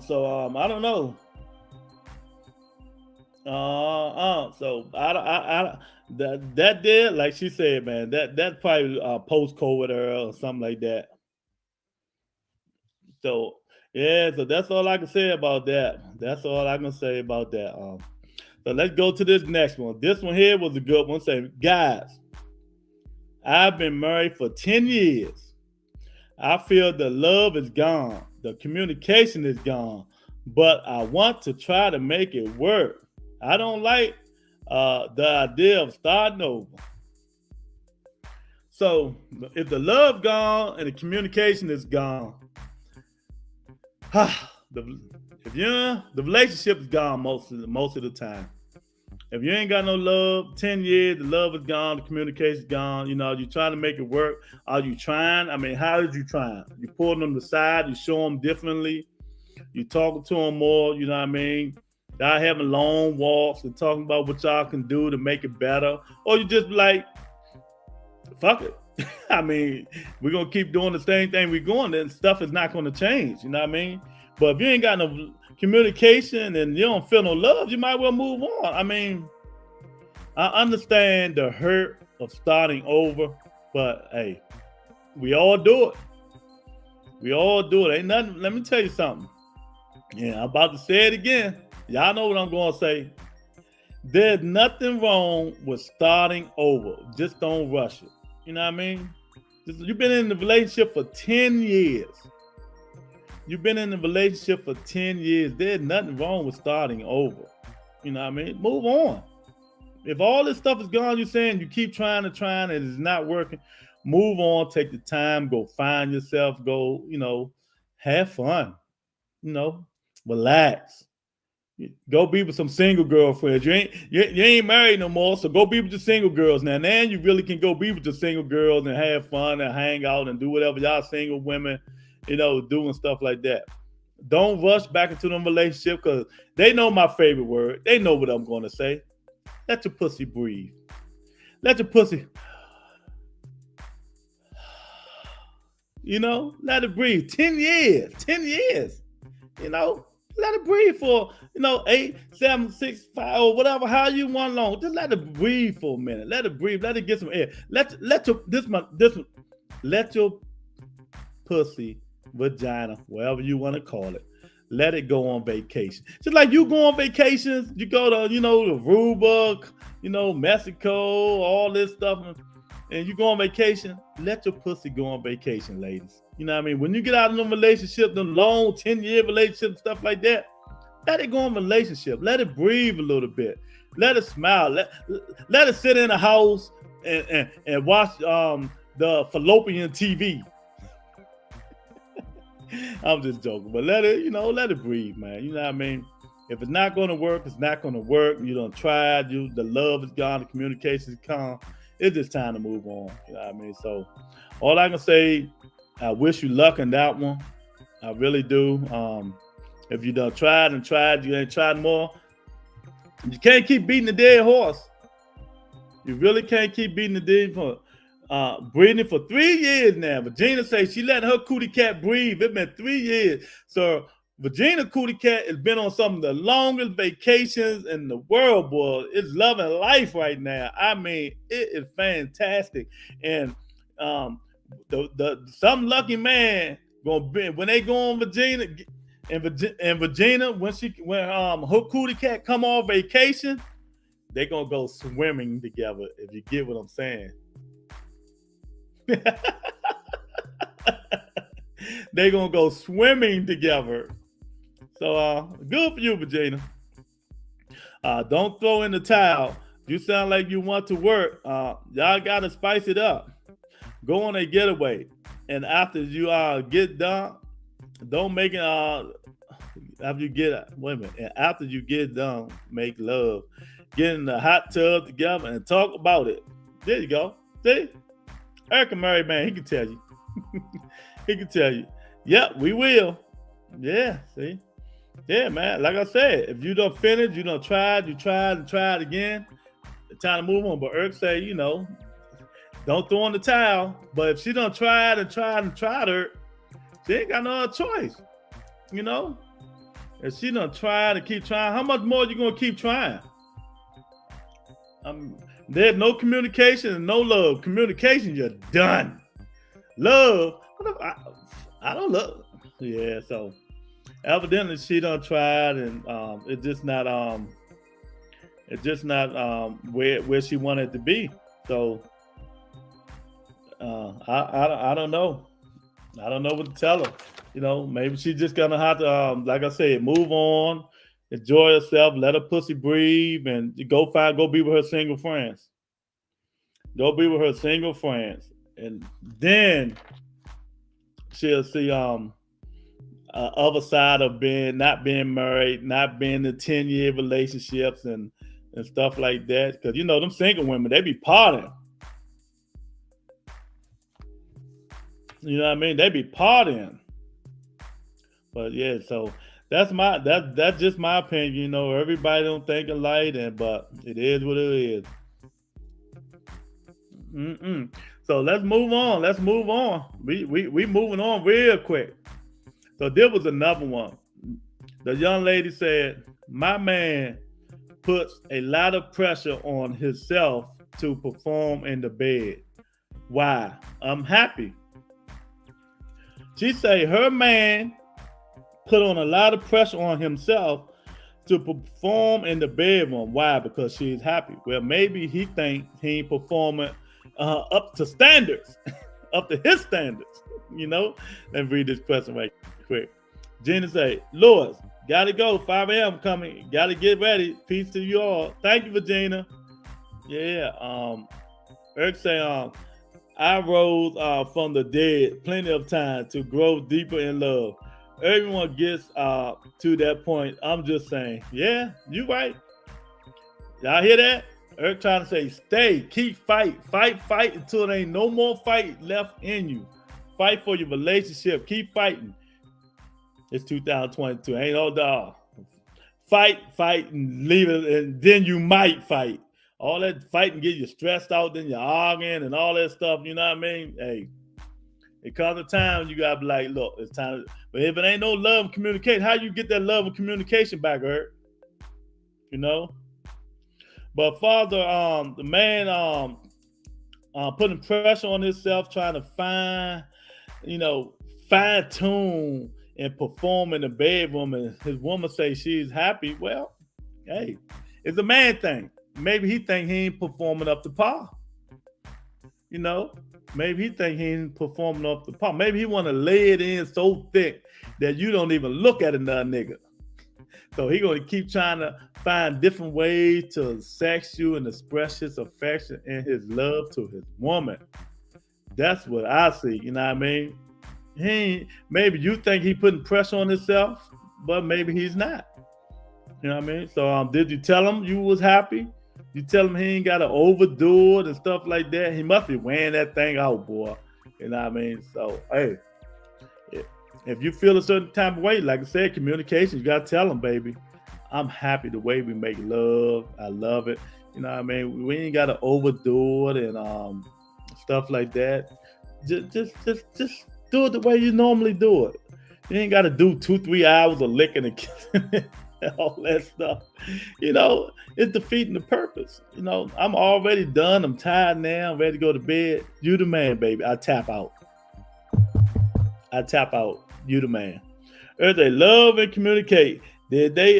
So I don't know. So I that did, like she said, man, that probably post COVID or something like that. So yeah, so that's all I can say about that. That's all I can say about that. So let's go to this next one. This one here was a good one. Say, guys, I've been married for 10 years. I feel the love is gone. The communication is gone. But I want to try to make it work. I don't like the idea of starting over. So if the love gone and the communication is gone, the relationship is gone most of the time. If you ain't got no love, 10 years, the love is gone, the communication is gone. You know, you trying to make it work. Are you trying? I mean, how did you try? You pulling them aside, you show them differently, you talking to them more, you know what I mean? Y'all having long walks and talking about what y'all can do to make it better. Or you just like, fuck it. I mean, we're going to keep doing the same thing we're going, then stuff is not going to change. You know what I mean? But if you ain't got no communication and you don't feel no love, you might well move on. I mean, I understand the hurt of starting over, but hey, we all do it. We all do it. Ain't nothing. Let me tell you something. Yeah, I'm about to say it again. Y'all know what I'm going to say. There's nothing wrong with starting over. Just don't rush it. You know what I mean? You've been in the relationship for 10 years. You've been in a relationship for 10 years. There's nothing wrong with starting over. You know what I mean? Move on. If all this stuff is gone, you're saying you keep trying and it's not working, move on, take the time, go find yourself, go, you know, have fun, you know, relax. Go be with some single girlfriends. You ain't married no more, so go be with the single girls now. Now you really can go be with the single girls and have fun and hang out and do whatever y'all single women, you know, doing stuff like that. Don't rush back into them relationship because they know my favorite word. They know what I'm going to say. Let your pussy breathe. Let your pussy, you know, let it breathe. 10 years. 10 years. You know, let it breathe for 8, 7, 6, 5, or whatever. How you want long. Just let it breathe for a minute. Let it breathe. Let it get some air. Let your let your pussy, vagina, whatever you want to call it, let it go on vacation. Just like you go on vacations, you go to the Aruba, Mexico, all this stuff, and you go on vacation. Let your pussy go on vacation, ladies. You know what I mean? When you get out of them relationships, them long 10-year relationships, stuff like that, let it go on relationship. Let it breathe a little bit. Let it smile. Let it sit in a house and watch the fallopian TV. I'm just joking, but let it breathe, man. You know what I mean? If it's not going to work, it's not going to work. You don't try. The love is gone. The communication is gone. It's just time to move on. You know what I mean? So all I can say, I wish you luck in that one. I really do. If you done tried and tried, you ain't tried more. You can't keep beating the dead horse. You really can't keep beating the dead horse. Breathing for 3 years now. Virginia says she letting her cootie cat breathe. It's been 3 years. So Virginia cootie cat has been on some of the longest vacations in the world, boy. It's loving life right now. I mean, it is fantastic. And some lucky man gonna be when they go on Virginia and Virginia when her cootie cat come on vacation, they gonna go swimming together. If you get what I'm saying. They gonna go swimming together. So good for you, Virginia. Don't throw in the towel. You sound like you want to work. Y'all gotta spice it up. Go on a getaway, and after you get done, don't make it. After you get done, make love. Get in the hot tub together and talk about it. There you go. See, Eric a married man. He can tell you. He can tell you. Yep, we will. Yeah. See. Yeah, man. Like I said, if you don't finish, you don't try, you tried and tried again. It's time to move on. But Eric say, don't throw in the towel. But if she done tried and tried and tried her, she ain't got no other choice. If she done tried and keep trying, how much more you gonna keep trying? There's no communication and no love. Communication, you're done. Love, I don't love. Yeah, so evidently she done tried, and it's just not where she wanted to be. So I don't know. I don't know what to tell her. Maybe she's just gonna have to, like I said, move on, enjoy herself, let her pussy breathe, and go be with her single friends. Go be with her single friends, and then she'll see other side of not being married, not being in 10-year relationships and stuff like that. Because them single women, they be partying. You know what I mean? They be partying. But yeah, so that's just my opinion. Everybody don't think alike, but it is what it is. So let's move on. We moving on real quick. So there was another one. The young lady said, my man puts a lot of pressure on himself to perform in the bed. Why? I'm happy. She say her man put on a lot of pressure on himself to perform in the bedroom. Why? Because she's happy. Well, maybe he thinks he ain't performing up to standards, up to his standards. Let me read this question right quick. Jenny say, Lewis, gotta go. 5 a.m. coming. Gotta get ready. Peace to you all. Thank you, Virginia. Yeah. Eric say, I rose from the dead plenty of time to grow deeper in love. Everyone gets to that point. I'm just saying, yeah, you right. Y'all hear that? Eric trying to say, stay, keep fight until there ain't no more fight left in you. Fight for your relationship. Keep fighting. It's 2022. Ain't no dog. Fight, and leave it, and then you might fight. All that fighting get you stressed out, then you're arguing and all that stuff. You know what I mean? Hey, It comes a time you gotta be like, look, it's time. But if it ain't no love and communication, how you get that love and communication back, Eric? You know. But Father, the man putting pressure on himself, trying to fine tune and perform in the bedroom, and his woman say she's happy. Well, hey, it's a man thing. Maybe he think he ain't performing up to par. You know, maybe he think he ain't performing up to par. Maybe he want to lay it in so thick that you don't even look at another nigga. So he gonna keep trying to find different ways to sex you and express his affection and his love to his woman. That's what I see. You know what I mean? Maybe you think he putting pressure on himself, but maybe he's not. You know what I mean? So did you tell him you was happy? You tell him he ain't got to overdo it and stuff like that. He must be weighing that thing out, boy. You know what I mean? So, hey, if you feel a certain type of way, like I said, communication, you got to tell him, baby, I'm happy the way we make love. I love it. You know what I mean? We ain't got to overdo it and stuff like that. Just do it the way you normally do it. You ain't got to do 2-3 hours of licking and kissing. All that stuff, you know, it's defeating the purpose. You know, I'm already done. I'm tired now. I'm ready to go to bed. You the man, baby. I tap out. You the man. If they love and communicate, did they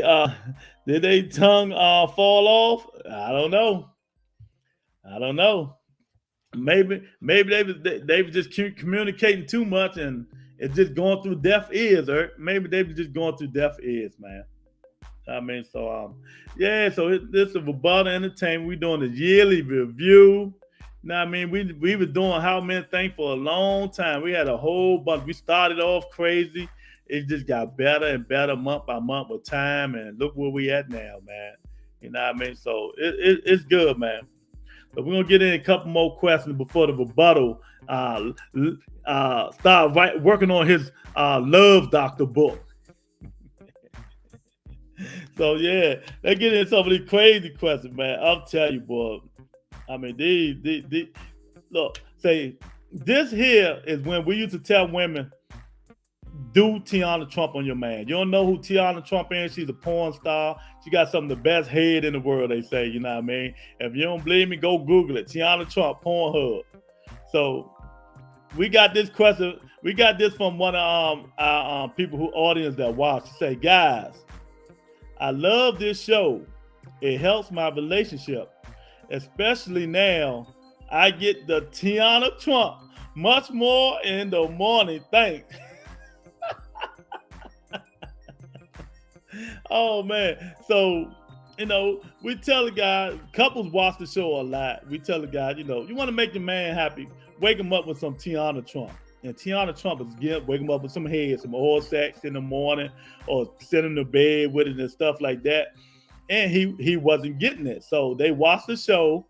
tongue fall off? I don't know. Maybe they were just communicating too much and it's just going through deaf ears, or maybe they were just going through deaf ears, man. I mean, so this is Rebuttal Entertainment. We doing the yearly review. Now, I mean, we were doing how many things for a long time. We had a whole bunch. We started off crazy. It just got better and better month by month with time, and look where we at now, man. You know what I mean? So it's good, man. But we're gonna get in a couple more questions before the rebuttal. Start working on his Love Doctor book. So yeah, let's get into some of these crazy questions, man. I'll tell you, boy. I mean, these look, say this here is when we used to tell women, do Tiana Trump on your man. You don't know who Tiana Trump is? She's a porn star. She got some of the best head in the world, they say, you know what I mean? If you don't believe me, go Google it. Tiana Trump, Pornhub. So we got this question. We got this from one of our people who audience that watch. She say, guys, I love this show. It helps my relationship. Especially now, I get the Tiana Trump much more in the morning. Thanks. Oh, man. So, you know, we tell the guy, couples watch the show a lot. We tell the guy, you know, you want to make your man happy, wake him up with some Tiana Trump. And Tiana Trump is wake him up with some head, some oral sex in the morning, or send him to bed with it and stuff like that. And he wasn't getting it. So they watched the show,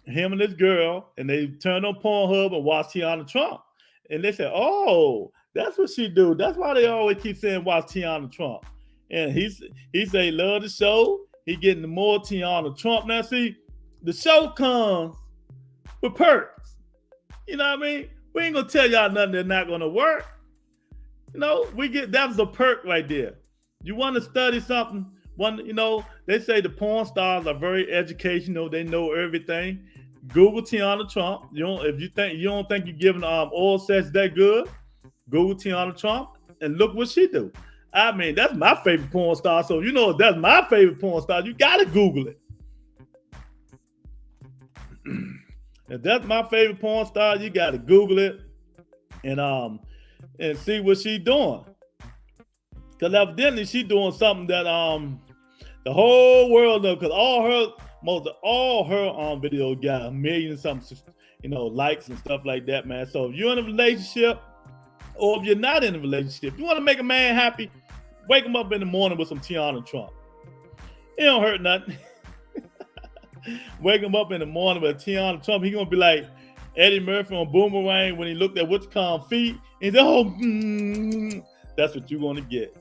him and his girl, and they turned on Pornhub and watched Tiana Trump. And they said, oh, that's what she do. That's why they always keep saying watch Tiana Trump. And he say love the show. He getting more Tiana Trump. Now see, the show comes with perks. You know what I mean? We ain't gonna tell y'all nothing that's not gonna work. You know, that was a perk right there. You want to study something? They say the porn stars are very educational. They know everything. Google Tiana Trump. If you don't think you're giving oral sex that good, Google Tiana Trump and look what she do. I mean, that's my favorite porn star. So if that's my favorite porn star, you gotta Google it. If that's my favorite porn star, you gotta Google it and see what she doing. Because evidently she doing something that the whole world knows. Because most of all her videos got 1 million something, likes and stuff like that, man. So if you're in a relationship, or if you're not in a relationship, you want to make a man happy, wake him up in the morning with some Tiana Trump. It don't hurt nothing. Wake him up in the morning with Tiana Trump. He gonna be like Eddie Murphy on Boomerang when he looked at what's called feet. And he said, that's what you're gonna get.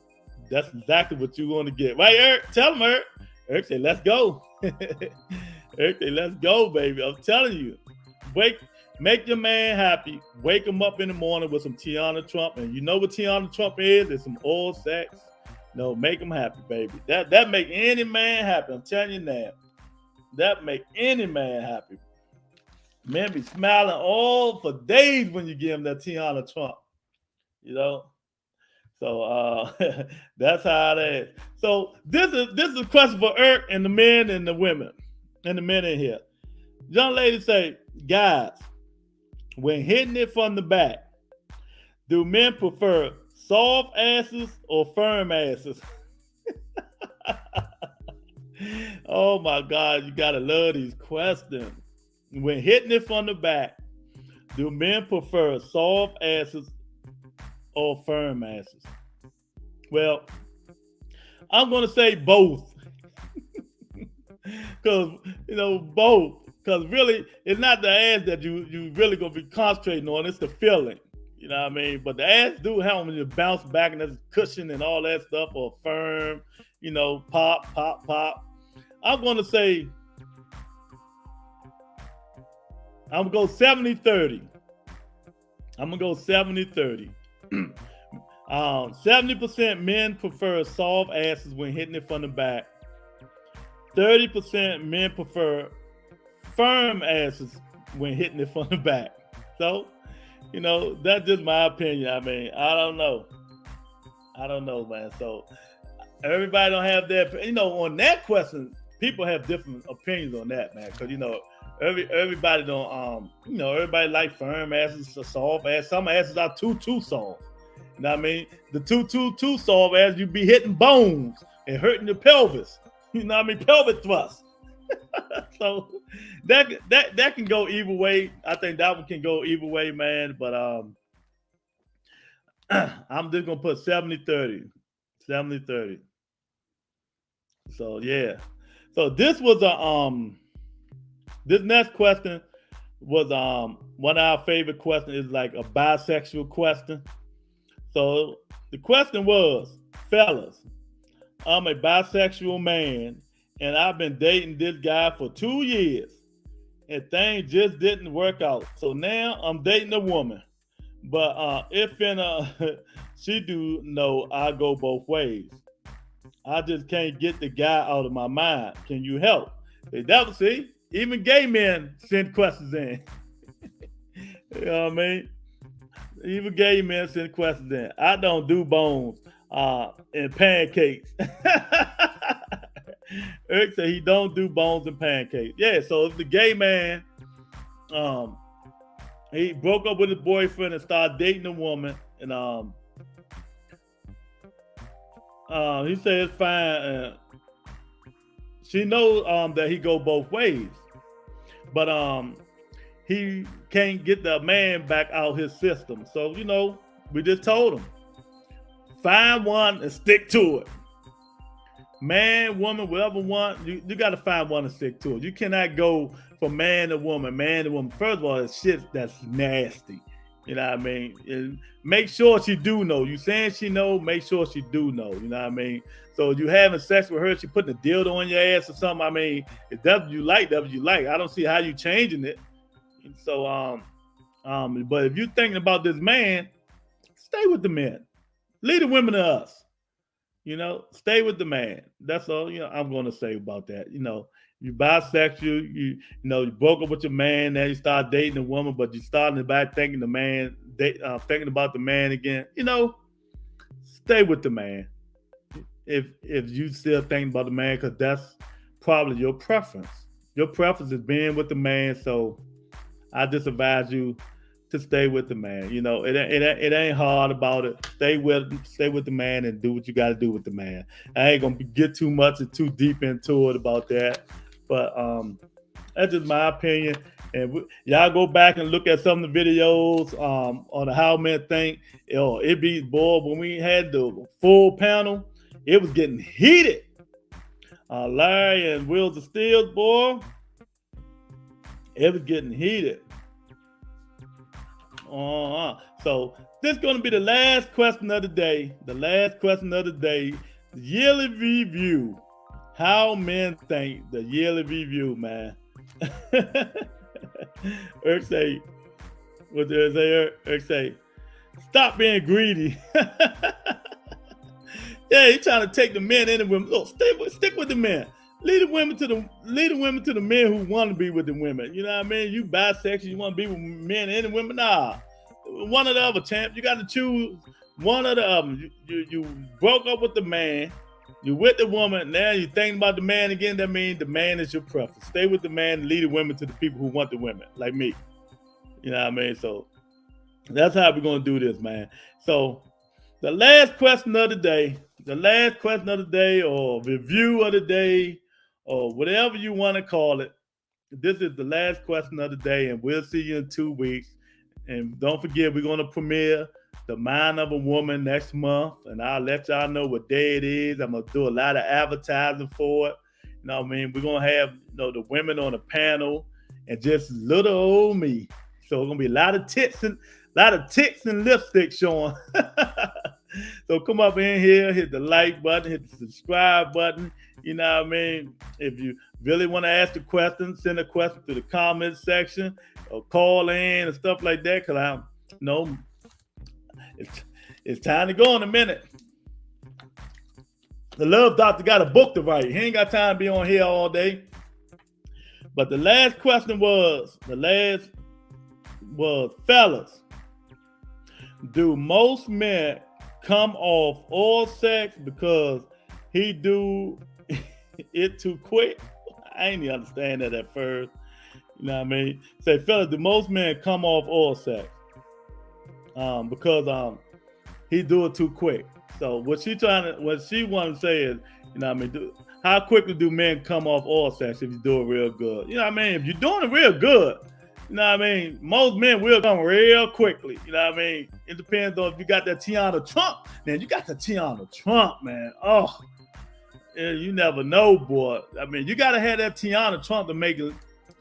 That's exactly what you're gonna get. Right, Eric? Tell him, Eric. Eric said, let's go. Eric said, let's go, baby. I'm telling you. Make your man happy. Wake him up in the morning with some Tiana Trump. And you know what Tiana Trump is? It's some oral sex. No, make him happy, baby. That make any man happy. I'm telling you now. That make any man happy. Men be smiling all for days when you give him that Tiana Trump. You know? So that's how it is. So this is a question for Eric and the men and the women and the men in here. Young ladies say, guys, when hitting it from the back, do men prefer soft asses or firm asses? Oh my God, you gotta love these questions. When hitting it from the back, do men prefer soft asses or firm asses? Well, I'm gonna say both. Because both. Because really, it's not the ass that you really gonna be concentrating on, it's the feeling. You know what I mean? But the ass do help when you bounce back and there's cushion and all that stuff, or firm, pop, pop, pop. I'm gonna say, I'm gonna go 70-30. I'm gonna go 70-30. 70% men prefer soft asses when hitting it from the back. 30% men prefer firm asses when hitting it from the back. So, that's just my opinion. I mean, I don't know, man. So everybody don't have their, on that question, people have different opinions on that, man. Because everybody don't, everybody like firm asses or soft asses. Some asses are too soft. You know what I mean? The too soft ass, you be hitting bones and hurting the pelvis. You know what I mean? Pelvic thrust. So that can go either way. I think that one can go either way, man. But I'm just gonna put 70-30. 70-30. So yeah. So this was this next question was one of our favorite questions. Is like a bisexual question. So the question was, fellas, I'm a bisexual man and I've been dating this guy for 2 years and things just didn't work out. So now I'm dating a woman. But if she do know I go both ways. I just can't get the guy out of my mind. Can you help? See, even gay men send questions in. You know what I mean? Even gay men send questions in. I don't do bones and pancakes. Eric said he don't do bones and pancakes. Yeah, so if the gay man, he broke up with his boyfriend and started dating a woman, and he said it's fine. She knows that he go both ways, but he can't get the man back out his system. So we just told him, find one and stick to it. Man, woman, whatever one, you got to find one and stick to it. You cannot go from man to woman. First of all, it's shit that's nasty. You know what I mean? And make sure she do know. You saying she know, make sure she do know. You know what I mean? So you having sex with her, she putting a dildo on your ass or something. I mean, if that's what you like, that's what you like. I don't see how you changing it. So, but if you're thinking about this man, stay with the men. Leave the women to us. Stay with the man. That's all. I'm going to say about that. You bisexual. You broke up with your man. Now you start dating a woman, but you starting back thinking the man, thinking about the man again. Stay with the man. If you still thinking about the man, because that's probably your preference. Your preference is being with the man. So I just advise you to stay with the man. It ain't hard about it. Stay with the man and do what you got to do with the man. I ain't gonna get too much and too deep into it about that, but that's just my opinion. And y'all go back and look at some of the videos on how men think. It be, boy, when we had the full panel, it was getting heated. Larry and Wheels of Steel, boy, it was getting heated. So this is going to be the last question of the day. The last question of the day, the yearly review. How men think, the yearly review, man. Eric say, What does Eric say? Stop being greedy. Yeah, he trying to take the men and the women. Look, stick with the men. Lead the women to the men who want to be with the women. You know what I mean? You bisexual, you want to be with men and the women? Nah, one or the other, champ. You got to choose one or the other. You broke up with the man. You with the woman. Now you thinking about the man again. That means the man is your preference. Stay with the man and lead the women to the people who want the women, like me. You know what I mean? So that's how we're gonna do this, man. So the last question of the day, or review of the day, or whatever you want to call it. This is the last question of the day, and we'll see you in 2 weeks. And don't forget, we're going to premiere The Mind of a Woman next month, and I'll let y'all know what day it is. I'm going to do a lot of advertising for it. You know what I mean? We're going to have the women on the panel and just little old me. So it's going to be a lot of tits and lipstick showing. So come up in here, hit the like button, hit the subscribe button. You know what I mean? If you really want to ask a question, send a question to the comment section or call in and stuff like that. Because it's time to go in a minute. The Love Doctor got a book to write. He ain't got time to be on here all day. But the last question was, fellas, do most men come off oral sex because he do it too quick? I ain't even understand that at first. You know what I mean? Say, fellas, do most men come off oral sex because he do it too quick? So what she want to say is, you know what I mean, how quickly do men come off oral sex if you do it real good? You know what I mean? If you're doing it real good, you know what I mean, most men will come real quickly. You know what I mean? It depends on if you got that Tiana Trump. Man, you got the Tiana Trump, man. Oh, yeah, you never know, boy. I mean, you got to have that Tiana Trump to make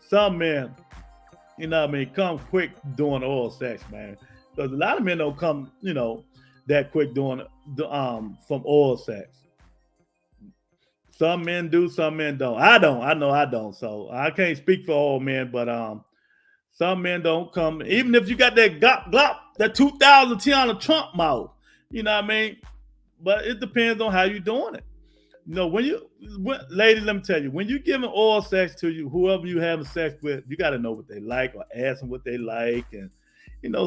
some men, you know what I mean, come quick doing oral sex, man. Because a lot of men don't come, that quick doing from oral sex. Some men do, some men don't. I know I don't. So I can't speak for all men, but some men don't come. Even if you got that glop, that 2000 Tiana Trump mouth, you know what I mean? But it depends on how you're doing it. Ladies, let me tell you, when you're giving oral sex to whoever you having sex with, you got to know what they like or ask them what they like and,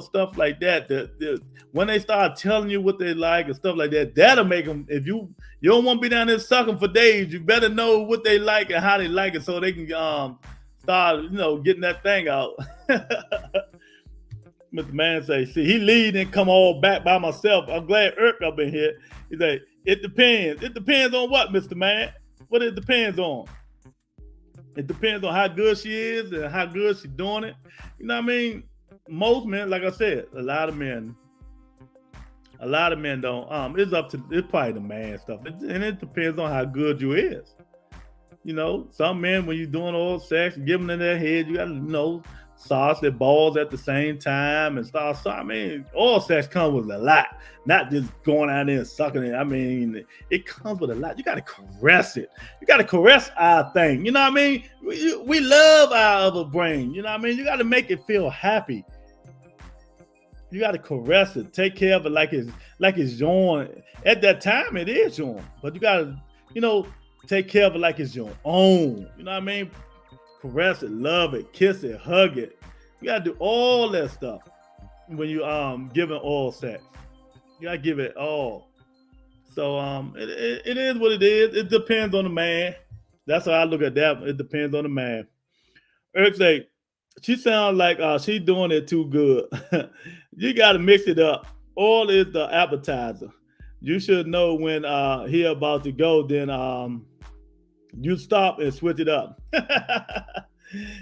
stuff like that. When they start telling you what they like and stuff like that, that'll make them, if you don't want to be down there sucking for days, you better know what they like and how they like it so they can start, getting that thing out. Mr. Man say, see, he lead and come all back by myself. I'm glad Irk up in here. He say, it depends. It depends on what, Mr. Man? What it depends on? It depends on how good she is and how good she's doing it. You know what I mean? Most men, like I said, a lot of men don't. It's probably the man stuff. And it depends on how good you is. Some men, when you're doing oral sex, give them in their head, you got to, sauce their balls at the same time and start. So, I mean, oral sex comes with a lot, not just going out there and sucking it. I mean, it comes with a lot. You got to caress it. You got to caress our thing. You know what I mean? We love our other brain. You know what I mean? You got to make it feel happy. You got to caress it. Take care of it like it's yours. At that time, it is yours. But you got to, take care of it like it's your own. You know what I mean? Caress it, love it, kiss it, hug it. You gotta do all that stuff when you giving oral sex. You gotta give it all. So it is what it is. It depends on the man. That's how I look at that. It depends on the man. Eric say, she sounds like she doing it too good. You gotta mix it up. Oil is the appetizer. You should know when he about to go, then you stop and switch it up.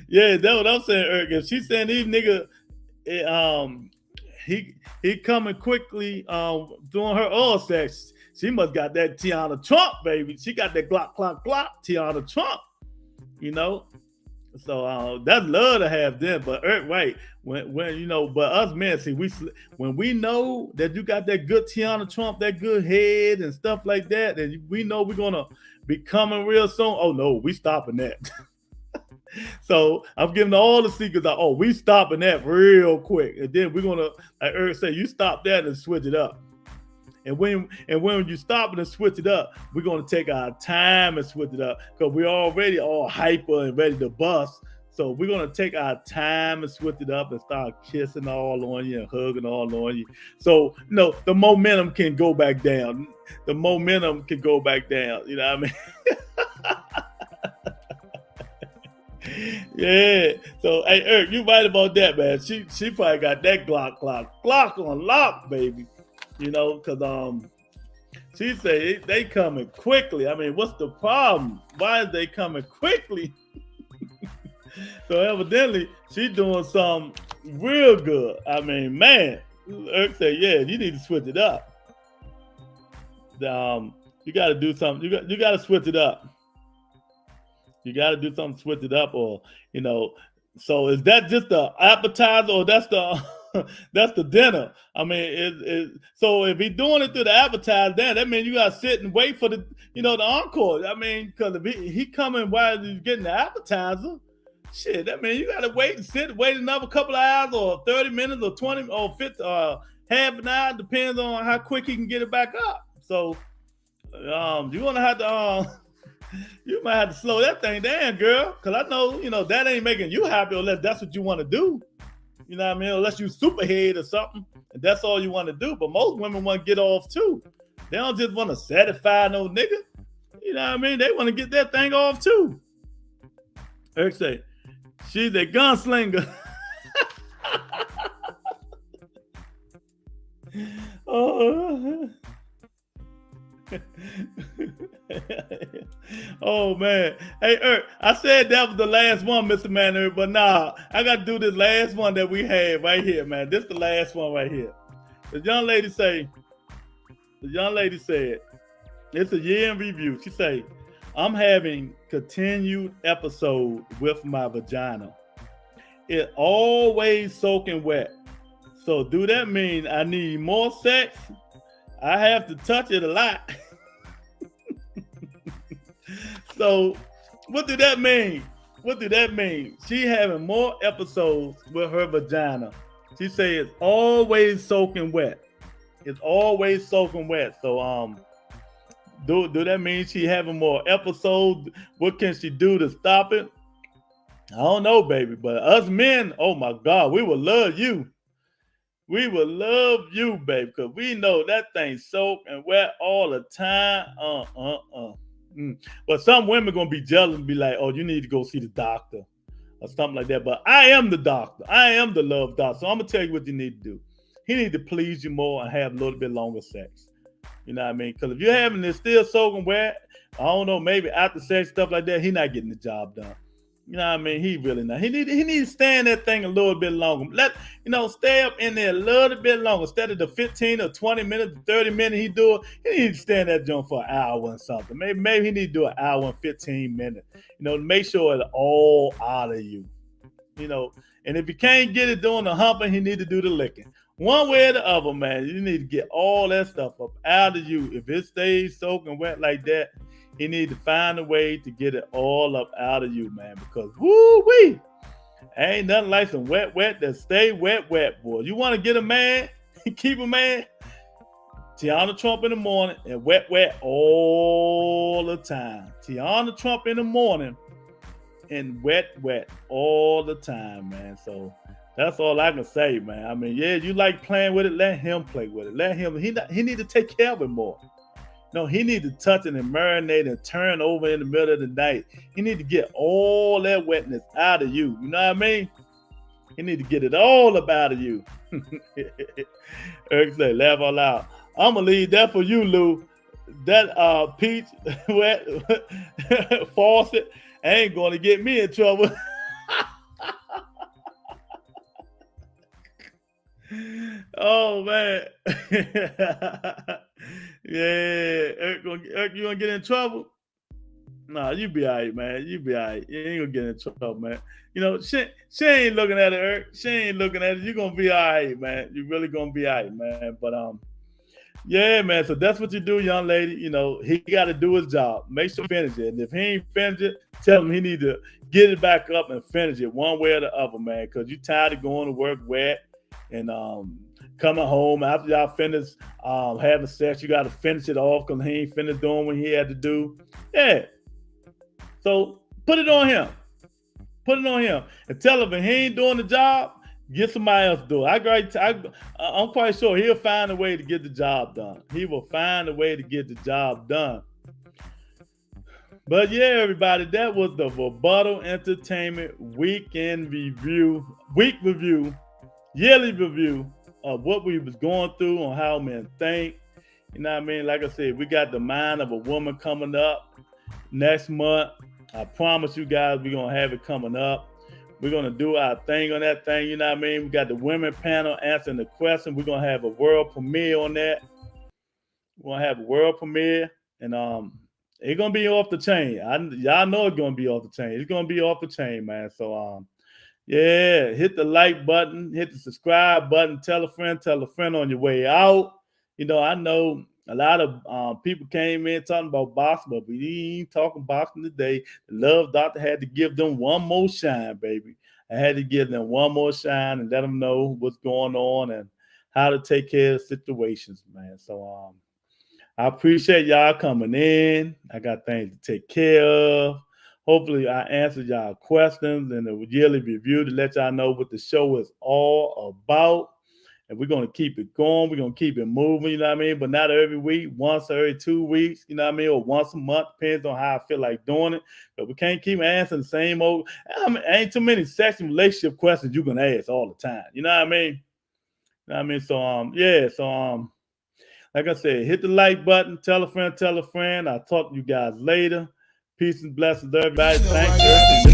Yeah, that's what I'm saying, Eric. If she's saying these niggas, he coming quickly doing her oral sex, she must got that Tiana Trump, baby. She got that glock, Tiana Trump, So that's love to have them. But Eric, right, when but us men, see, when we know that you got that good Tiana Trump, that good head and stuff like that, and we know we're gonna be coming real soon. Oh no, we stopping that. So I'm giving all the secrets out. Oh, we stopping that real quick. And then we're gonna, like Eric said, you stop that and switch it up. And when you stop and switch it up, we're gonna take our time and switch it up because we're already all hyper and ready to bust. So we're gonna take our time and switch it up and start kissing all on you and hugging all on you. So the momentum can go back down. The momentum can go back down. You know what I mean? Yeah. So hey Eric, you right about that, man. She probably got that Glock on lock, baby. Because she say they coming quickly. I mean, what's the problem? Why is they coming quickly? So evidently she doing something real good. I mean, man, Eric say, yeah, you need to switch it up. You got to do something. You got to switch it up. You got to do something, switch it up, or So is that just the appetizer, or that's the dinner? I mean, so if he's doing it through the appetizer, then that means you got to sit and wait for the encore. I mean, because if he coming while he's getting the appetizer, shit, that means you got to wait another couple of hours, or 30 minutes, or 20, or 50, half an hour, depends on how quick he can get it back up. So you're gonna have to you might have to slow that thing down, girl, because I know that ain't making you happy unless that's what you want to do. You know what I mean? Unless you superhead or something, and that's all you want to do. But most women want to get off too. They don't just want to satisfy no nigga. You know what I mean? They want to get that thing off too. Eric say, she's a gunslinger. Oh. Oh man. Hey Eric, I said that was the last one, Mr. Manner, but nah, I gotta do this last one that we had right here, man. This is the last one right here. The young lady said, it's a year in review. She say, I'm having continued episode with my vagina. It always soaking wet. So do that mean I need more sex? I have to touch it a lot. So what do that mean? She having more episodes with her vagina. She say it's always soaking wet. So do that mean she having more episodes? What can she do to stop it? I don't know, baby. But us men, oh my God, we will love you. We will love you, baby, because we know that thing soaked and wet all the time. But some women gonna be jealous and be like, oh, you need to go see the doctor or something like that. But I am the doctor. I am the love doctor. So I'm gonna tell you what you need to do. He need to please you more and have a little bit longer sex. You know what I mean? Because if you're having this still soaking wet, I don't know, maybe after sex, stuff like that, he not getting the job done. You know what I mean? He really not. He need to stay in that thing a little bit longer. Stay up in there a little bit longer. Instead of the 15 or 20 minutes, 30 minutes he do it, he need to stay in that joint for an hour and something. Maybe he need to do an hour and 15 minutes. To make sure it's all out of you. And if you can't get it doing the humping, he need to do the licking. One way or the other, man, you need to get all that stuff up out of you. If it stays soaking wet like that, he need to find a way to get it all up out of you, man. Because woo-wee, ain't nothing like some wet that stay wet, boy. You want to get a man, keep a man, Tiana Trump in the morning and wet all the time. Tiana Trump in the morning and wet all the time, man. So that's all I can say, man. I mean, yeah, you like playing with it, let him play with it. Let him, he need to take care of it more. No, he need to touch it and marinate and turn over in the middle of the night. He need to get all that wetness out of you. You know what I mean? He need to get it all up out of you. Eric say, laugh out loud. I'm going to leave that for you, Lou. That peach wet faucet ain't going to get me in trouble. Oh, man. Yeah, Eric, you gonna get in trouble? Nah, you be all right, man. You be all right. You ain't gonna get in trouble, man. She ain't looking at it, Eric. She ain't looking at it. You gonna be all right, man. You really gonna be all right, man. But Yeah, man. So that's what you do, young lady. You know, he got to do his job. Make sure he finish it. And if he ain't finish it, tell him he need to get it back up and finish it one way or the other, man. Because you tired of going to work wet and coming home after y'all finish having sex. You got to finish it off because he ain't finished doing what he had to do. Yeah. So put it on him. Put it on him and tell him if he ain't doing the job, get somebody else to do it. I'm quite sure he'll find a way to get the job done. He will find a way to get the job done. But yeah, everybody, that was the Rebuttal Entertainment week review, yearly review of what we was going through on how men think. You know what I mean? Like I said, we got the Mind of a Woman coming up next month. I promise you guys we're going to have it coming up. We're going to do our thing on that thing. You know what I mean? We got the women panel answering the question. We're going to have a world premiere on that. We're going to have a world premiere. And it's going to be off the chain. Y'all know it's going to be off the chain. It's going to be off the chain, man. So, yeah, hit the like button. Hit the subscribe button. Tell a friend on your way out. You know, I know a lot of people came in talking about boxing, but we ain't talking boxing today. The Love Doctor had to give them one more shine, baby. I had to give them one more shine and let them know what's going on and how to take care of situations, man. So I appreciate y'all coming in. I got things to take care of. Hopefully I answered y'all questions in the yearly review to let y'all know what the show is all about. And we're going to keep it going. We're going to keep it moving, you know what I mean? But not every week, once every 2 weeks, you know what I mean? Or once a month, depends on how I feel like doing it. But we can't keep answering the same old. Ain't too many sex and relationship questions you can ask all the time. You know what I mean? You know what I mean? So, yeah. So, like I said, hit the like button. Tell a friend. I'll talk to you guys later. Peace and blessings, everybody. Thanks.